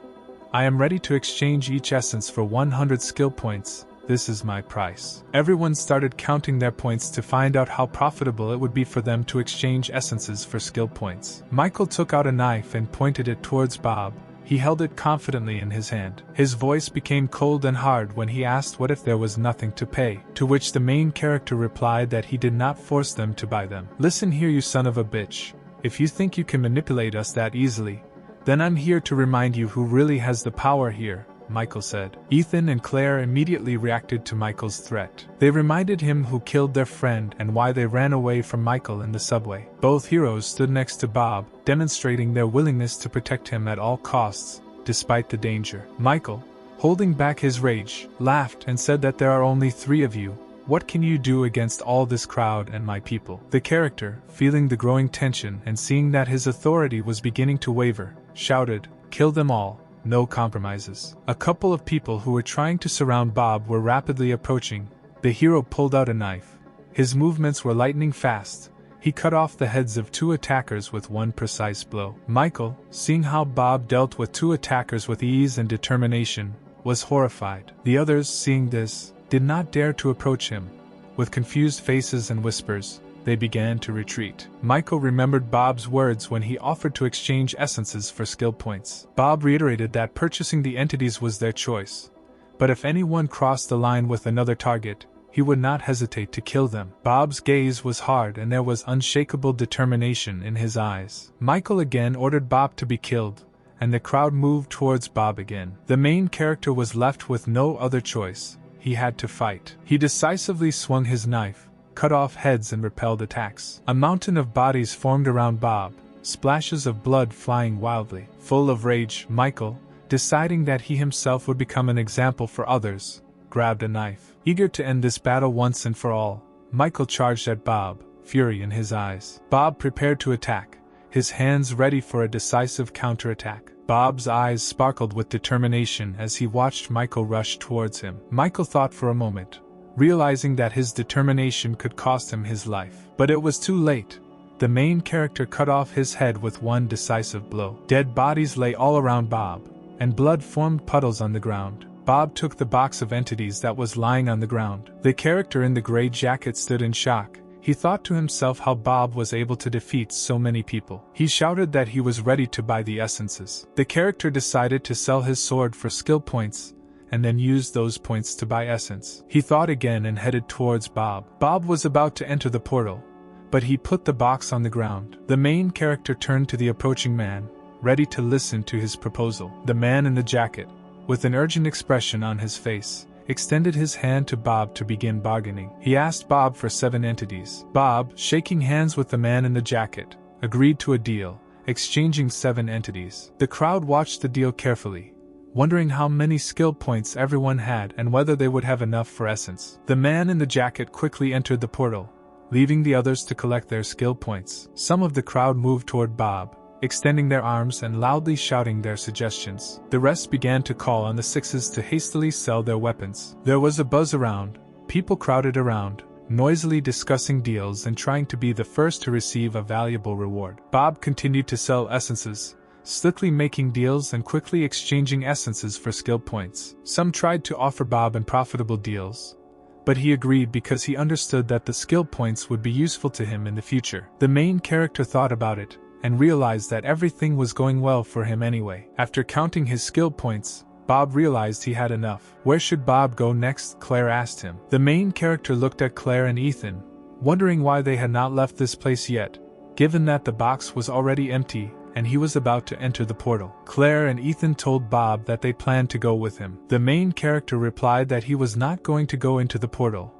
I am ready to exchange each essence for 100 skill points. This is my price. Everyone started counting their points to find out how profitable it would be for them to exchange essences for skill points. Michael took out a knife and pointed it towards Bob. He held it confidently in his hand. His voice became cold and hard when he asked what if there was nothing to pay, to which the main character replied that he did not force them to buy them. Listen here, you son of a bitch. If you think you can manipulate us that easily, then I'm here to remind you who really has the power here, Michael said. Ethan and Claire immediately reacted to Michael's threat. They reminded him who killed their friend and why they ran away from Michael in the subway. Both heroes stood next to Bob, demonstrating their willingness to protect him at all costs, despite the danger. Michael, holding back his rage, laughed and said that there are only 3 of you. What can you do against all this crowd and my people? The character, feeling the growing tension and seeing that his authority was beginning to waver, shouted, kill them all. No compromises. A couple of people who were trying to surround Bob were rapidly approaching. The hero pulled out a knife. His movements were lightning fast. He cut off the heads of 2 attackers with one precise blow. Michael, seeing how Bob dealt with 2 attackers with ease and determination, was horrified. The others, seeing this, did not dare to approach him. With confused faces and whispers, they began to retreat. Michael remembered Bob's words when he offered to exchange essences for skill points. Bob reiterated that purchasing the entities was their choice, but if anyone crossed the line with another target, he would not hesitate to kill them. Bob's gaze was hard and there was unshakable determination in his eyes. Michael again ordered Bob to be killed, and the crowd moved towards Bob again. The main character was left with no other choice. He had to fight. He decisively swung his knife, cut off heads and repelled attacks. A mountain of bodies formed around Bob, splashes of blood flying wildly. Full of rage, Michael, deciding that he himself would become an example for others, grabbed a knife. Eager to end this battle once and for all, Michael charged at Bob, fury in his eyes. Bob prepared to attack, his hands ready for a decisive counterattack. Bob's eyes sparkled with determination as he watched Michael rush towards him. Michael thought for a moment, realizing that his determination could cost him his life. But it was too late. The main character cut off his head with one decisive blow. Dead bodies lay all around Bob, and blood formed puddles on the ground. Bob took the box of entities that was lying on the ground. The character in the gray jacket stood in shock. He thought to himself how Bob was able to defeat so many people. He shouted that he was ready to buy the essences. The character decided to sell his sword for skill points, and then use those points to buy essence. He thought again and headed towards Bob. Bob was about to enter the portal, but he put the box on the ground. The main character turned to the approaching man, ready to listen to his proposal. The man in the jacket, with an urgent expression on his face, extended his hand to Bob to begin bargaining. He asked Bob for 7 entities. Bob, shaking hands with the man in the jacket, agreed to a deal, exchanging 7 entities. The crowd watched the deal carefully, wondering how many skill points everyone had and whether they would have enough for essence. The man in the jacket quickly entered the portal, leaving the others to collect their skill points. Some of the crowd moved toward Bob, extending their arms and loudly shouting their suggestions. The rest began to call on the 6s to hastily sell their weapons. There was a buzz around, people crowded around, noisily discussing deals and trying to be the first to receive a valuable reward. Bob continued to sell essences, slickly making deals and quickly exchanging essences for skill points. Some tried to offer Bob unprofitable deals, but he agreed because he understood that the skill points would be useful to him in the future. The main character thought about it, and realized that everything was going well for him anyway. After counting his skill points, Bob realized he had enough. Where should Bob go next? Claire asked him. The main character looked at Claire and Ethan, wondering why they had not left this place yet, given that the box was already empty and he was about to enter the portal. Claire and Ethan told Bob that they planned to go with him. The main character replied that he was not going to go into the portal.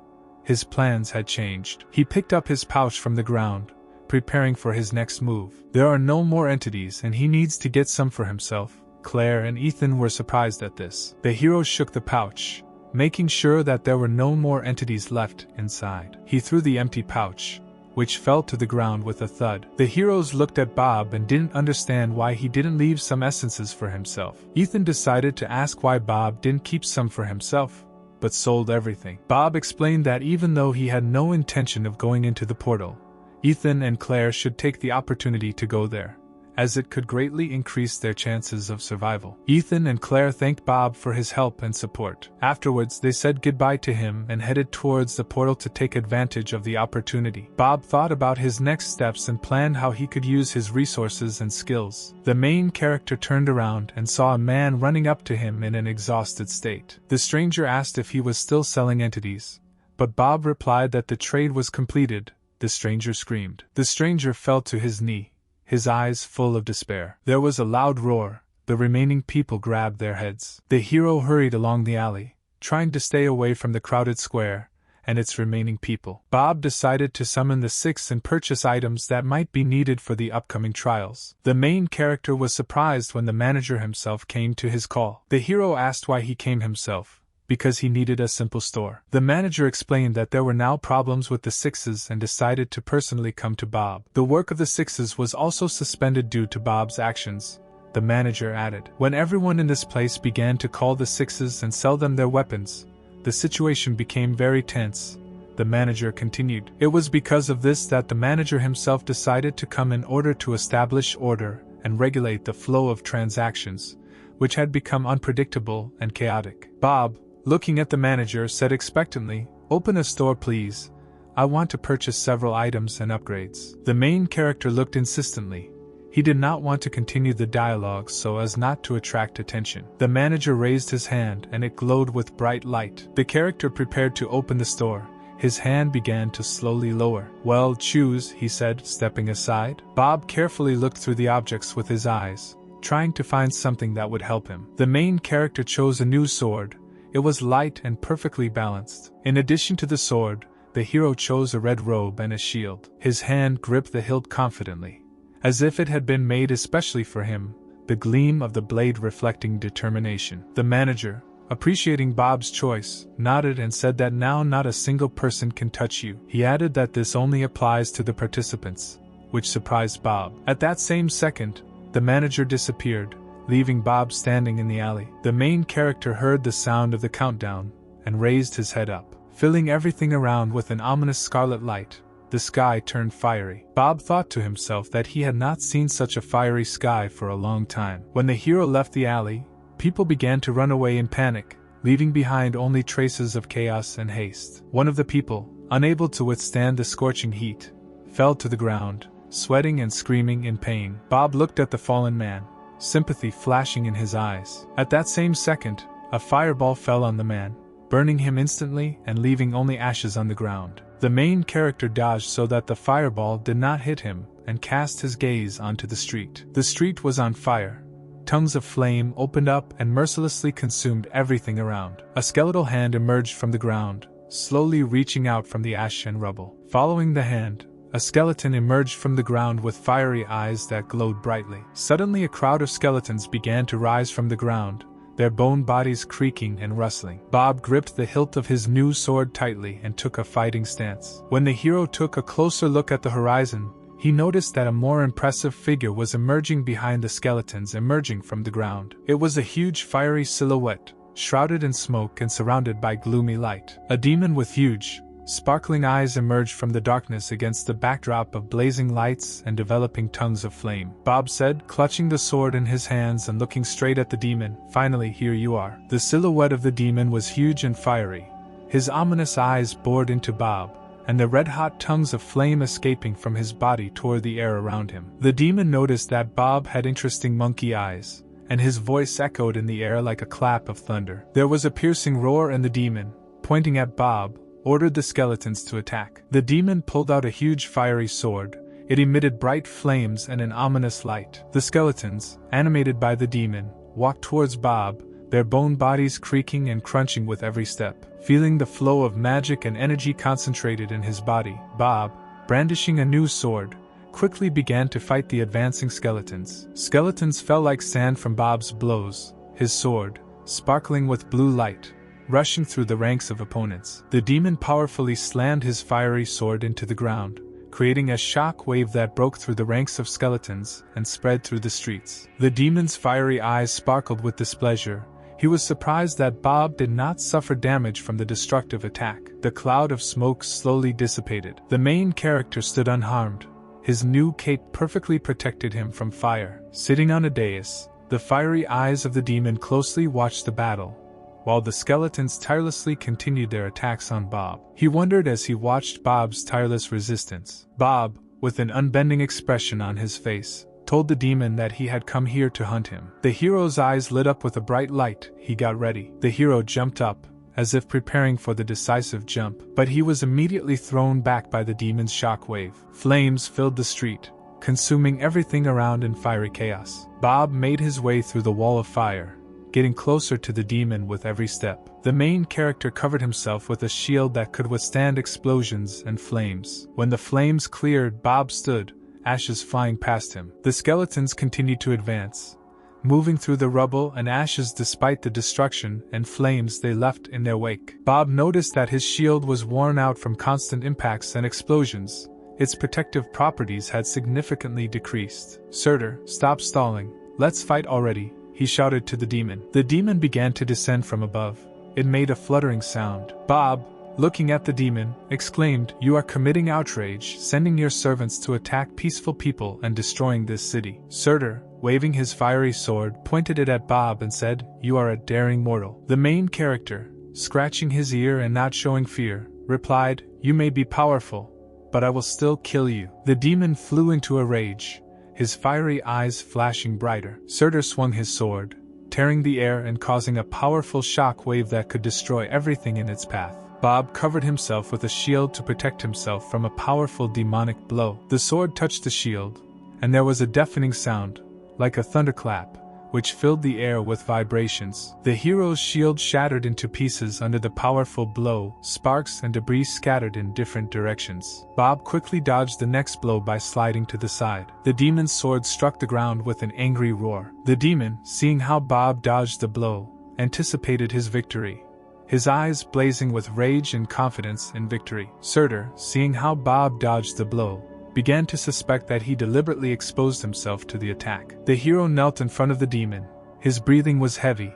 His plans had changed. He picked up his pouch from the ground, preparing for his next move. There are no more entities and he needs to get some for himself. Claire and Ethan were surprised at this. The hero shook the pouch, making sure that there were no more entities left inside. He threw the empty pouch, which fell to the ground with a thud. The heroes looked at Bob and didn't understand why he didn't leave some essences for himself. Ethan decided to ask why Bob didn't keep some for himself, but sold everything. Bob explained that even though he had no intention of going into the portal, Ethan and Claire should take the opportunity to go there, as it could greatly increase their chances of survival. Ethan and Claire thanked Bob for his help and support. Afterwards, they said goodbye to him and headed towards the portal to take advantage of the opportunity. Bob thought about his next steps and planned how he could use his resources and skills. The main character turned around and saw a man running up to him in an exhausted state. The stranger asked if he was still selling entities, but Bob replied that the trade was completed. The stranger screamed. The stranger fell to his knee, his eyes full of despair. There was a loud roar. The remaining people grabbed their heads. The hero hurried along the alley, trying to stay away from the crowded square and its remaining people. Bob decided to summon the six and purchase items that might be needed for the upcoming trials. The main character was surprised when the manager himself came to his call. The hero asked why he came himself. Because he needed a simple store. The manager explained that there were now problems with the sixes and decided to personally come to Bob. The work of the sixes was also suspended due to Bob's actions, the manager added. When everyone in this place began to call the sixes and sell them their weapons, the situation became very tense. The manager continued. It was because of this that the manager himself decided to come in order to establish order and regulate the flow of transactions, which had become unpredictable and chaotic. Bob, looking at the manager, said expectantly, "Open a store please. I want to purchase several items and upgrades." The main character looked insistently. He did not want to continue the dialogue so as not to attract attention. The manager raised his hand and it glowed with bright light. The character prepared to open the store. His hand began to slowly lower. "Well, choose," he said, stepping aside. Bob carefully looked through the objects with his eyes, trying to find something that would help him. The main character chose a new sword. It was light and perfectly balanced. In addition to the sword, the hero chose a red robe and a shield. His hand gripped the hilt confidently, as if it had been made especially for him, the gleam of the blade reflecting determination. The manager, appreciating Bob's choice, nodded and said that now not a single person can touch you. He added that this only applies to the participants, which surprised Bob. At that same second, the manager disappeared, leaving Bob standing in the alley. The main character heard the sound of the countdown and raised his head up, filling everything around with an ominous scarlet light. The sky turned fiery. Bob thought to himself that he had not seen such a fiery sky for a long time. When the hero left the alley, people began to run away in panic, leaving behind only traces of chaos and haste. One of the people, unable to withstand the scorching heat, fell to the ground, sweating and screaming in pain. Bob looked at the fallen man, sympathy flashing in his eyes. At that same second, a fireball fell on the man, burning him instantly and leaving only ashes on the ground. The main character dodged so that the fireball did not hit him and cast his gaze onto the street. The street was on fire. Tongues of flame opened up and mercilessly consumed everything around. A skeletal hand emerged from the ground, slowly reaching out from the ash and rubble. Following the hand, a skeleton emerged from the ground with fiery eyes that glowed brightly. Suddenly a crowd of skeletons began to rise from the ground, their bone bodies creaking and rustling. Bob gripped the hilt of his new sword tightly and took a fighting stance. When the hero took a closer look at the horizon, he noticed that a more impressive figure was emerging behind the skeletons emerging from the ground. It was a huge fiery silhouette, shrouded in smoke and surrounded by gloomy light. A demon with huge, sparkling eyes emerged from the darkness against the backdrop of blazing lights and developing tongues of flame. Bob said, clutching the sword in his hands and looking straight at the demon, "Finally, here you are." The silhouette of the demon was huge and fiery. His ominous eyes bored into Bob, and the red-hot tongues of flame escaping from his body tore the air around him. The demon noticed that Bob had interesting monkey eyes, and his voice echoed in the air like a clap of thunder. There was a piercing roar and the demon, pointing at Bob, ordered the skeletons to attack. The demon pulled out a huge fiery sword. It emitted bright flames and an ominous light. The skeletons, animated by the demon, walked towards Bob, their bone bodies creaking and crunching with every step. Feeling the flow of magic and energy concentrated in his body, Bob, brandishing a new sword, quickly began to fight the advancing skeletons. Skeletons fell like sand from Bob's blows. His sword, sparkling with blue light, rushing through the ranks of opponents. The demon powerfully slammed his fiery sword into the ground, creating a shock wave that broke through the ranks of skeletons and spread through the streets. The demon's fiery eyes sparkled with displeasure. He was surprised that Bob did not suffer damage from the destructive attack. The cloud of smoke slowly dissipated. The main character stood unharmed. His new cape perfectly protected him from fire. Sitting on a dais, the fiery eyes of the demon closely watched the battle, while the skeletons tirelessly continued their attacks on Bob. He wondered as he watched Bob's tireless resistance. Bob, with an unbending expression on his face, told the demon that he had come here to hunt him. The hero's eyes lit up with a bright light. He got ready. The hero jumped up, as if preparing for the decisive jump, but he was immediately thrown back by the demon's shockwave. Flames filled the street, consuming everything around in fiery chaos. Bob made his way through the wall of fire, getting closer to the demon with every step. The main character covered himself with a shield that could withstand explosions and flames. When the flames cleared, Bob stood, ashes flying past him. The skeletons continued to advance, moving through the rubble and ashes despite the destruction and flames they left in their wake. Bob noticed that his shield was worn out from constant impacts and explosions. Its protective properties had significantly decreased. "Surtur, stop stalling. Let's fight already," he shouted to the demon. The demon began to descend from above. It made a fluttering sound. Bob, looking at the demon, exclaimed, "You are committing outrage, sending your servants to attack peaceful people and destroying this city." Surtur, waving his fiery sword, pointed it at Bob and said, "You are a daring mortal." The main character, scratching his ear and not showing fear, replied, "You may be powerful, but I will still kill you." The demon flew into a rage, his fiery eyes flashing brighter. Surtur swung his sword, tearing the air and causing a powerful shock wave that could destroy everything in its path. Bob covered himself with a shield to protect himself from a powerful demonic blow. The sword touched the shield, and there was a deafening sound, like a thunderclap, which filled the air with vibrations. The hero's shield shattered into pieces under the powerful blow, sparks and debris scattered in different directions. Bob quickly dodged the next blow by sliding to the side. The demon's sword struck the ground with an angry roar. The demon, seeing how Bob dodged the blow, anticipated his victory, his eyes blazing with rage and confidence in victory. Surtur, seeing how Bob dodged the blow, began to suspect that he deliberately exposed himself to the attack. The hero knelt in front of the demon. His breathing was heavy,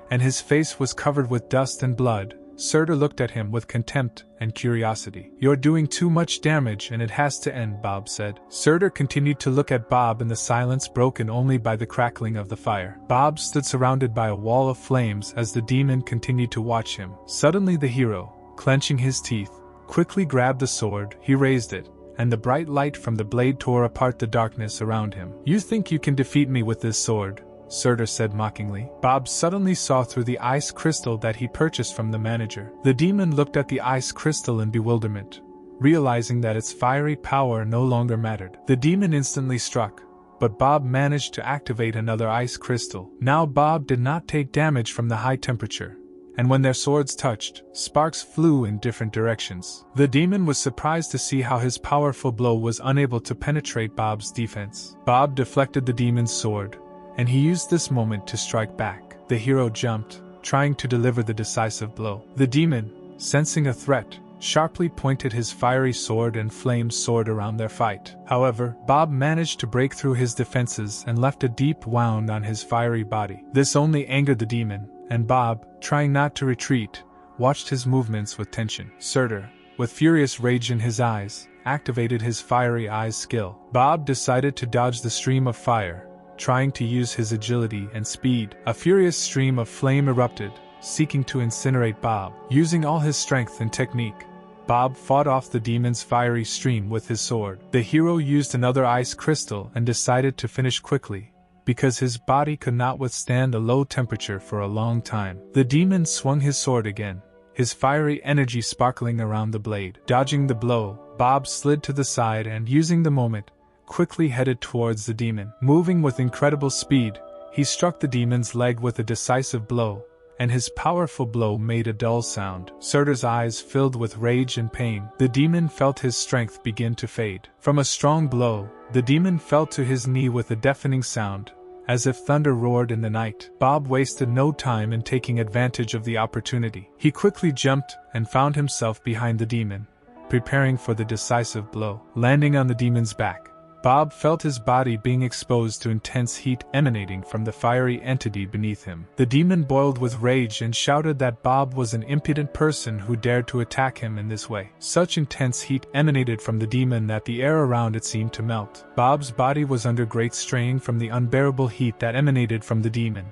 and his face was covered with dust and blood. Surtur looked at him with contempt and curiosity. "You're doing too much damage and it has to end," Bob said. Surtur continued to look at Bob in the silence broken only by the crackling of the fire. Bob stood surrounded by a wall of flames as the demon continued to watch him. Suddenly the hero, clenching his teeth, quickly grabbed the sword. He raised it, and the bright light from the blade tore apart the darkness around him. "You think you can defeat me with this sword?" Surtur said mockingly. Bob suddenly saw through the ice crystal that he purchased from the manager. The demon looked at the ice crystal in bewilderment, realizing that its fiery power no longer mattered. The demon instantly struck, but Bob managed to activate another ice crystal. Now Bob did not take damage from the high temperature, and when their swords touched, sparks flew in different directions. The demon was surprised to see how his powerful blow was unable to penetrate Bob's defense. Bob deflected the demon's sword, and he used this moment to strike back. The hero jumped, trying to deliver the decisive blow. The demon, sensing a threat, sharply pointed his fiery sword and flames soared around their fight. However, Bob managed to break through his defenses and left a deep wound on his fiery body. This only angered the demon, and Bob, trying not to retreat, watched his movements with tension. Surtur, with furious rage in his eyes, activated his fiery eyes skill. Bob decided to dodge the stream of fire, trying to use his agility and speed. A furious stream of flame erupted, seeking to incinerate Bob. Using all his strength and technique, Bob fought off the demon's fiery stream with his sword. The hero used another ice crystal and decided to finish quickly, because his body could not withstand a low temperature for a long time. The demon swung his sword again, his fiery energy sparkling around the blade. Dodging the blow, Bob slid to the side and, using the moment, quickly headed towards the demon. Moving with incredible speed, he struck the demon's leg with a decisive blow, and his powerful blow made a dull sound. Surtur's eyes filled with rage and pain. The demon felt his strength begin to fade. From a strong blow, the demon fell to his knee with a deafening sound, as if thunder roared in the night. Bob wasted no time in taking advantage of the opportunity. He quickly jumped and found himself behind the demon, preparing for the decisive blow. Landing on the demon's back, Bob felt his body being exposed to intense heat emanating from the fiery entity beneath him. The demon boiled with rage and shouted that Bob was an impudent person who dared to attack him in this way. Such intense heat emanated from the demon that the air around it seemed to melt. Bob's body was under great strain from the unbearable heat that emanated from the demon,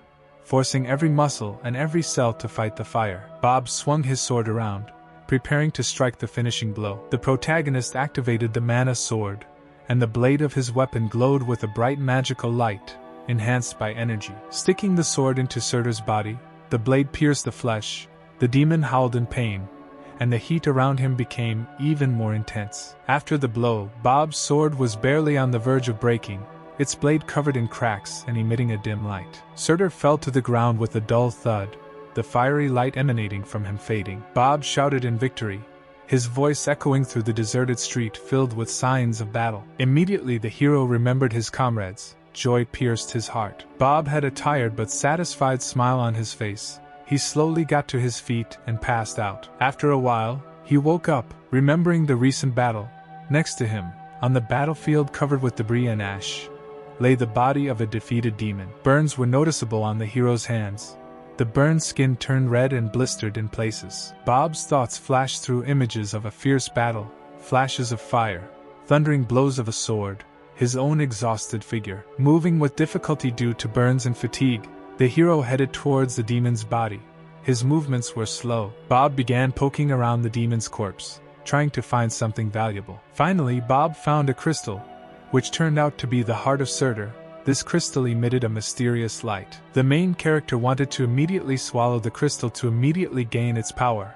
forcing every muscle and every cell to fight the fire. Bob swung his sword around, preparing to strike the finishing blow. The protagonist activated the mana sword, and the blade of his weapon glowed with a bright magical light, enhanced by energy. Sticking the sword into Surtur's body, the blade pierced the flesh, the demon howled in pain, and the heat around him became even more intense. After the blow, Bob's sword was barely on the verge of breaking, its blade covered in cracks and emitting a dim light. Surtur fell to the ground with a dull thud, the fiery light emanating from him fading. Bob shouted in victory, his voice echoing through the deserted street filled with signs of battle. Immediately the hero remembered his comrades. Joy pierced his heart. Bob had a tired but satisfied smile on his face. He slowly got to his feet and passed out. After a while, he woke up, remembering the recent battle. Next to him, on the battlefield covered with debris and ash, lay the body of a defeated demon. Burns were noticeable on the hero's hands. The burned skin turned red and blistered in places. Bob's thoughts flashed through images of a fierce battle, flashes of fire, thundering blows of a sword, his own exhausted figure. Moving with difficulty due to burns and fatigue, the hero headed towards the demon's body. His movements were slow. Bob began poking around the demon's corpse, trying to find something valuable. Finally, Bob found a crystal, which turned out to be the heart of Surtur. This crystal emitted a mysterious light. The main character wanted to immediately swallow the crystal to immediately gain its power,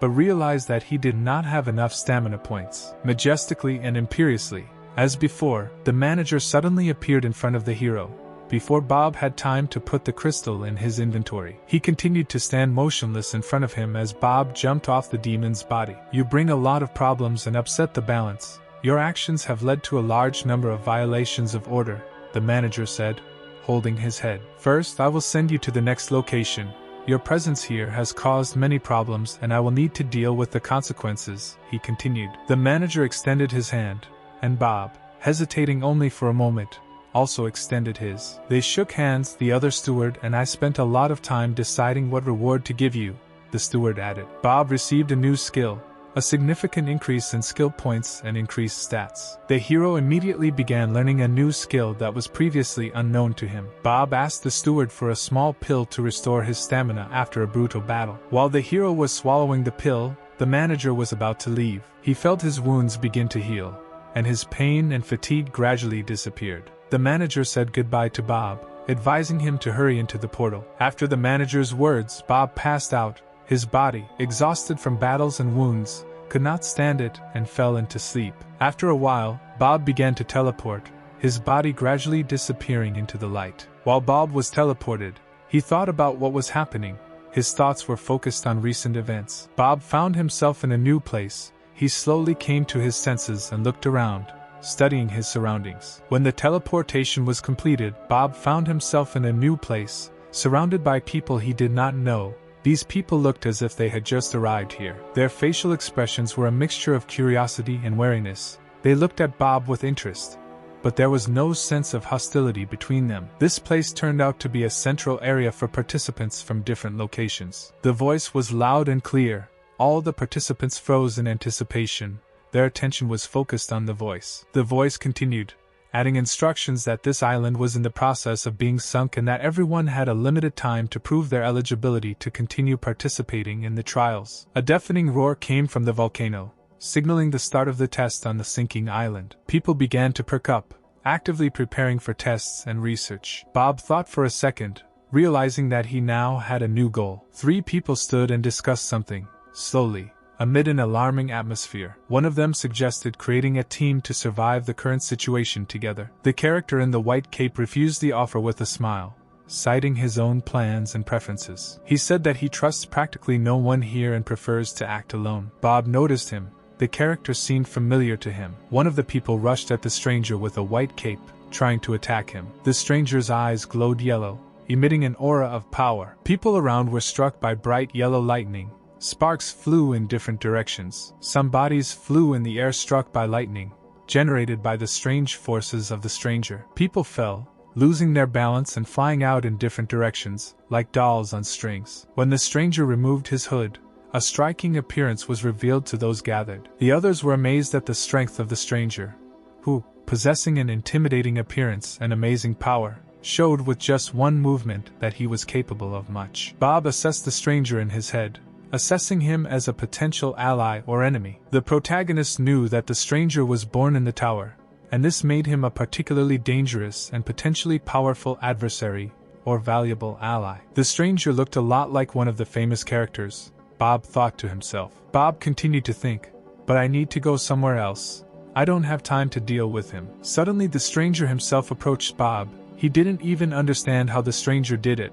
but realized that he did not have enough stamina points. Majestically and imperiously, as before, the manager suddenly appeared in front of the hero. Before Bob had time to put the crystal in his inventory, he continued to stand motionless in front of him as Bob jumped off the demon's body. You bring a lot of problems and upset the balance. Your actions have led to a large number of violations of order, the manager said, holding his head. First, I will send you to the next location. Your presence here has caused many problems and I will need to deal with the consequences, he continued. The manager extended his hand, and Bob, hesitating only for a moment, also extended his. They shook hands, the other steward and I spent a lot of time deciding what reward to give you, the steward added. Bob received a new skill, a significant increase in skill points and increased stats. The hero immediately began learning a new skill that was previously unknown to him. Bob asked the steward for a small pill to restore his stamina after a brutal battle. While the hero was swallowing the pill, the manager was about to leave. He felt his wounds begin to heal, and his pain and fatigue gradually disappeared. The manager said goodbye to Bob, advising him to hurry into the portal. After the manager's words, Bob passed out. His body, exhausted from battles and wounds, could not stand it and fell into sleep. After a while, Bob began to teleport, his body gradually disappearing into the light. While Bob was teleported, he thought about what was happening. His thoughts were focused on recent events. Bob found himself in a new place. He slowly came to his senses and looked around, studying his surroundings. When the teleportation was completed, Bob found himself in a new place, surrounded by people he did not know. These people looked as if they had just arrived here. Their facial expressions were a mixture of curiosity and wariness. They looked at Bob with interest, but there was no sense of hostility between them. This place turned out to be a central area for participants from different locations. The voice was loud and clear. All the participants froze in anticipation. Their attention was focused on the voice. The voice continued, adding instructions that this island was in the process of being sunk and that everyone had a limited time to prove their eligibility to continue participating in the trials. A deafening roar came from the volcano, signaling the start of the test on the sinking island. People began to perk up, actively preparing for tests and research. Bob thought for a second, realizing that he now had a new goal. 3 people stood and discussed something, slowly. Amid an alarming atmosphere, one of them suggested creating a team to survive the current situation together. The character in the white cape refused the offer with a smile, citing his own plans and preferences. He said that he trusts practically no one here and prefers to act alone. Bob noticed him. The character seemed familiar to him. One of the people rushed at the stranger with a white cape, trying to attack him. The stranger's eyes glowed yellow, emitting an aura of power. People around were struck by bright yellow lightning. Sparks flew in different directions. Some bodies flew in the air struck by lightning, generated by the strange forces of the stranger. People fell, losing their balance and flying out in different directions, like dolls on strings. When the stranger removed his hood, a striking appearance was revealed to those gathered. The others were amazed at the strength of the stranger, who, possessing an intimidating appearance and amazing power, showed with just one movement that he was capable of much. Bob assessed the stranger in his head, assessing him as a potential ally or enemy. The protagonist knew that the stranger was born in the tower, and this made him a particularly dangerous and potentially powerful adversary or valuable ally. The stranger looked a lot like one of the famous characters, Bob thought to himself. Bob continued to think, but I need to go somewhere else. I don't have time to deal with him. Suddenly the stranger himself approached Bob. He didn't even understand how the stranger did it,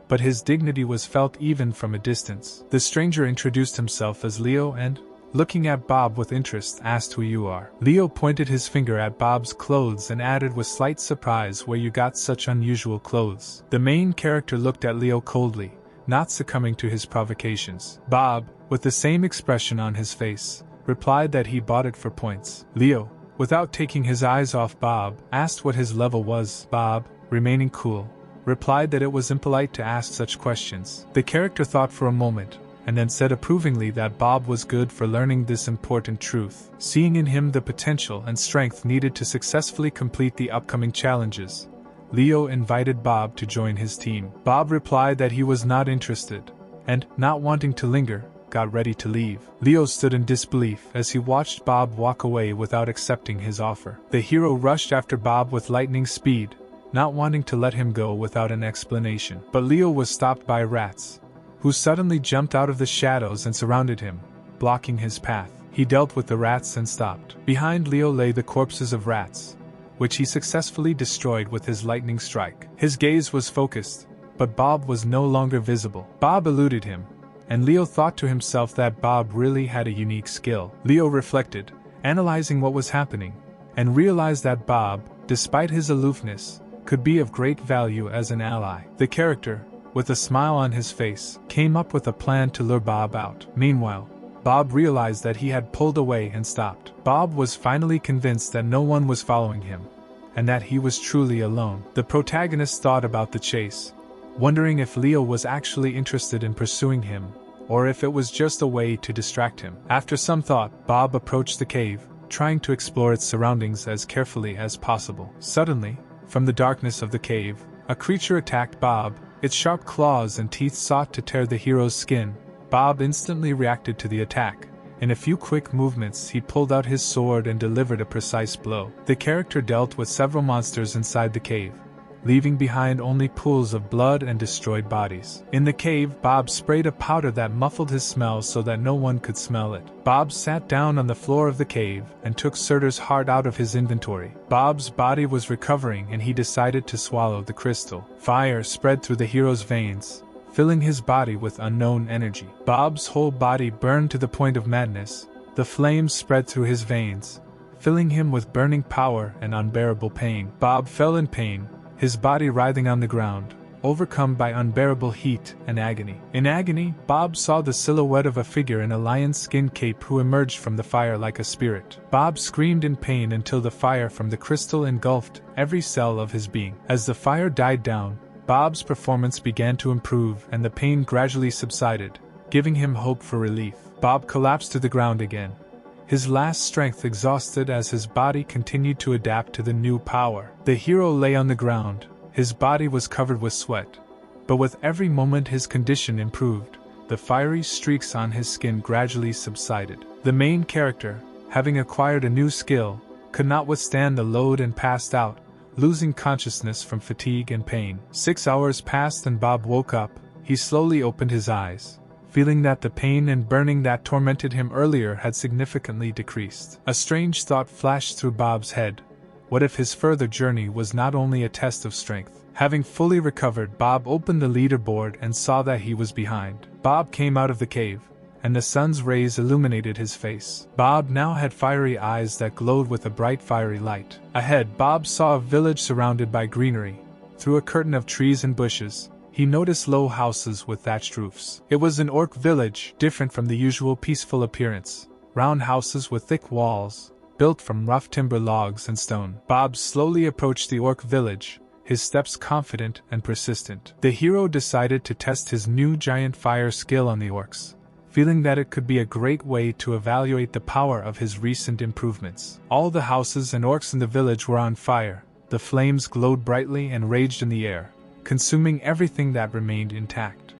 but his dignity was felt even from a distance. The stranger introduced himself as Leo and, looking at Bob with interest, asked who you are. Leo pointed his finger at Bob's clothes and added with slight surprise, where you got such unusual clothes. The main character looked at Leo coldly, not succumbing to his provocations. Bob, with the same expression on his face, replied that he bought it for points. Leo, without taking his eyes off Bob, asked what his level was. Bob, remaining cool, replied that it was impolite to ask such questions. The character thought for a moment, and then said approvingly that Bob was good for learning this important truth, seeing in him the potential and strength needed to successfully complete the upcoming challenges. Leo invited Bob to join his team. Bob replied that he was not interested, and, not wanting to linger, got ready to leave. Leo stood in disbelief as he watched Bob walk away without accepting his offer. The hero rushed after Bob with lightning speed, not wanting to let him go without an explanation. But Leo was stopped by rats, who suddenly jumped out of the shadows and surrounded him, blocking his path. He dealt with the rats and stopped. Behind Leo lay the corpses of rats, which he successfully destroyed with his lightning strike. His gaze was focused, but Bob was no longer visible. Bob eluded him, and Leo thought to himself that Bob really had a unique skill. Leo reflected, analyzing what was happening, and realized that Bob, despite his aloofness, could be of great value as an ally. The character, with a smile on his face, came up with a plan to lure Bob out. Meanwhile, Bob realized that he had pulled away and stopped. Bob was finally convinced that no one was following him, and that he was truly alone. The protagonist thought about the chase, wondering if Leo was actually interested in pursuing him, or if it was just a way to distract him. After some thought, Bob approached the cave, trying to explore its surroundings as carefully as possible. Suddenly, from the darkness of the cave, a creature attacked Bob. Its sharp claws and teeth sought to tear the hero's skin. Bob instantly reacted to the attack. In a few quick movements, he pulled out his sword and delivered a precise blow. The character dealt with several monsters inside the cave, leaving behind only pools of blood and destroyed bodies. In the cave, Bob sprayed a powder that muffled his smell so that no one could smell it. Bob sat down on the floor of the cave and took Surtur's heart out of his inventory. Bob's body was recovering and he decided to swallow the crystal. Fire spread through the hero's veins, filling his body with unknown energy. Bob's whole body burned to the point of madness. The flames spread through his veins, filling him with burning power and unbearable pain. Bob fell in pain, his body writhing on the ground, overcome by unbearable heat and agony. In agony, Bob saw the silhouette of a figure in a lion's skin cape who emerged from the fire like a spirit. Bob screamed in pain until the fire from the crystal engulfed every cell of his being. As the fire died down, Bob's performance began to improve and the pain gradually subsided, giving him hope for relief. Bob collapsed to the ground again, his last strength exhausted as his body continued to adapt to the new power. The hero lay on the ground, his body was covered with sweat, but with every moment his condition improved. The fiery streaks on his skin gradually subsided. The main character, having acquired a new skill, could not withstand the load and passed out, losing consciousness from fatigue and pain. 6 hours passed and Bob woke up. He slowly opened his eyes, feeling that the pain and burning that tormented him earlier had significantly decreased. A strange thought flashed through Bob's head. What if his further journey was not only a test of strength? Having fully recovered, Bob opened the leaderboard and saw that he was behind. Bob came out of the cave, and the sun's rays illuminated his face. Bob now had fiery eyes that glowed with a bright fiery light. Ahead, Bob saw a village surrounded by greenery. Through a curtain of trees and bushes, he noticed low houses with thatched roofs. It was an orc village, different from the usual peaceful appearance. Round houses with thick walls, built from rough timber logs and stone. Bob slowly approached the orc village, his steps confident and persistent. The hero decided to test his new giant fire skill on the orcs, feeling that it could be a great way to evaluate the power of his recent improvements. All the houses and orcs in the village were on fire. The flames glowed brightly and raged in the air, consuming everything that remained intact.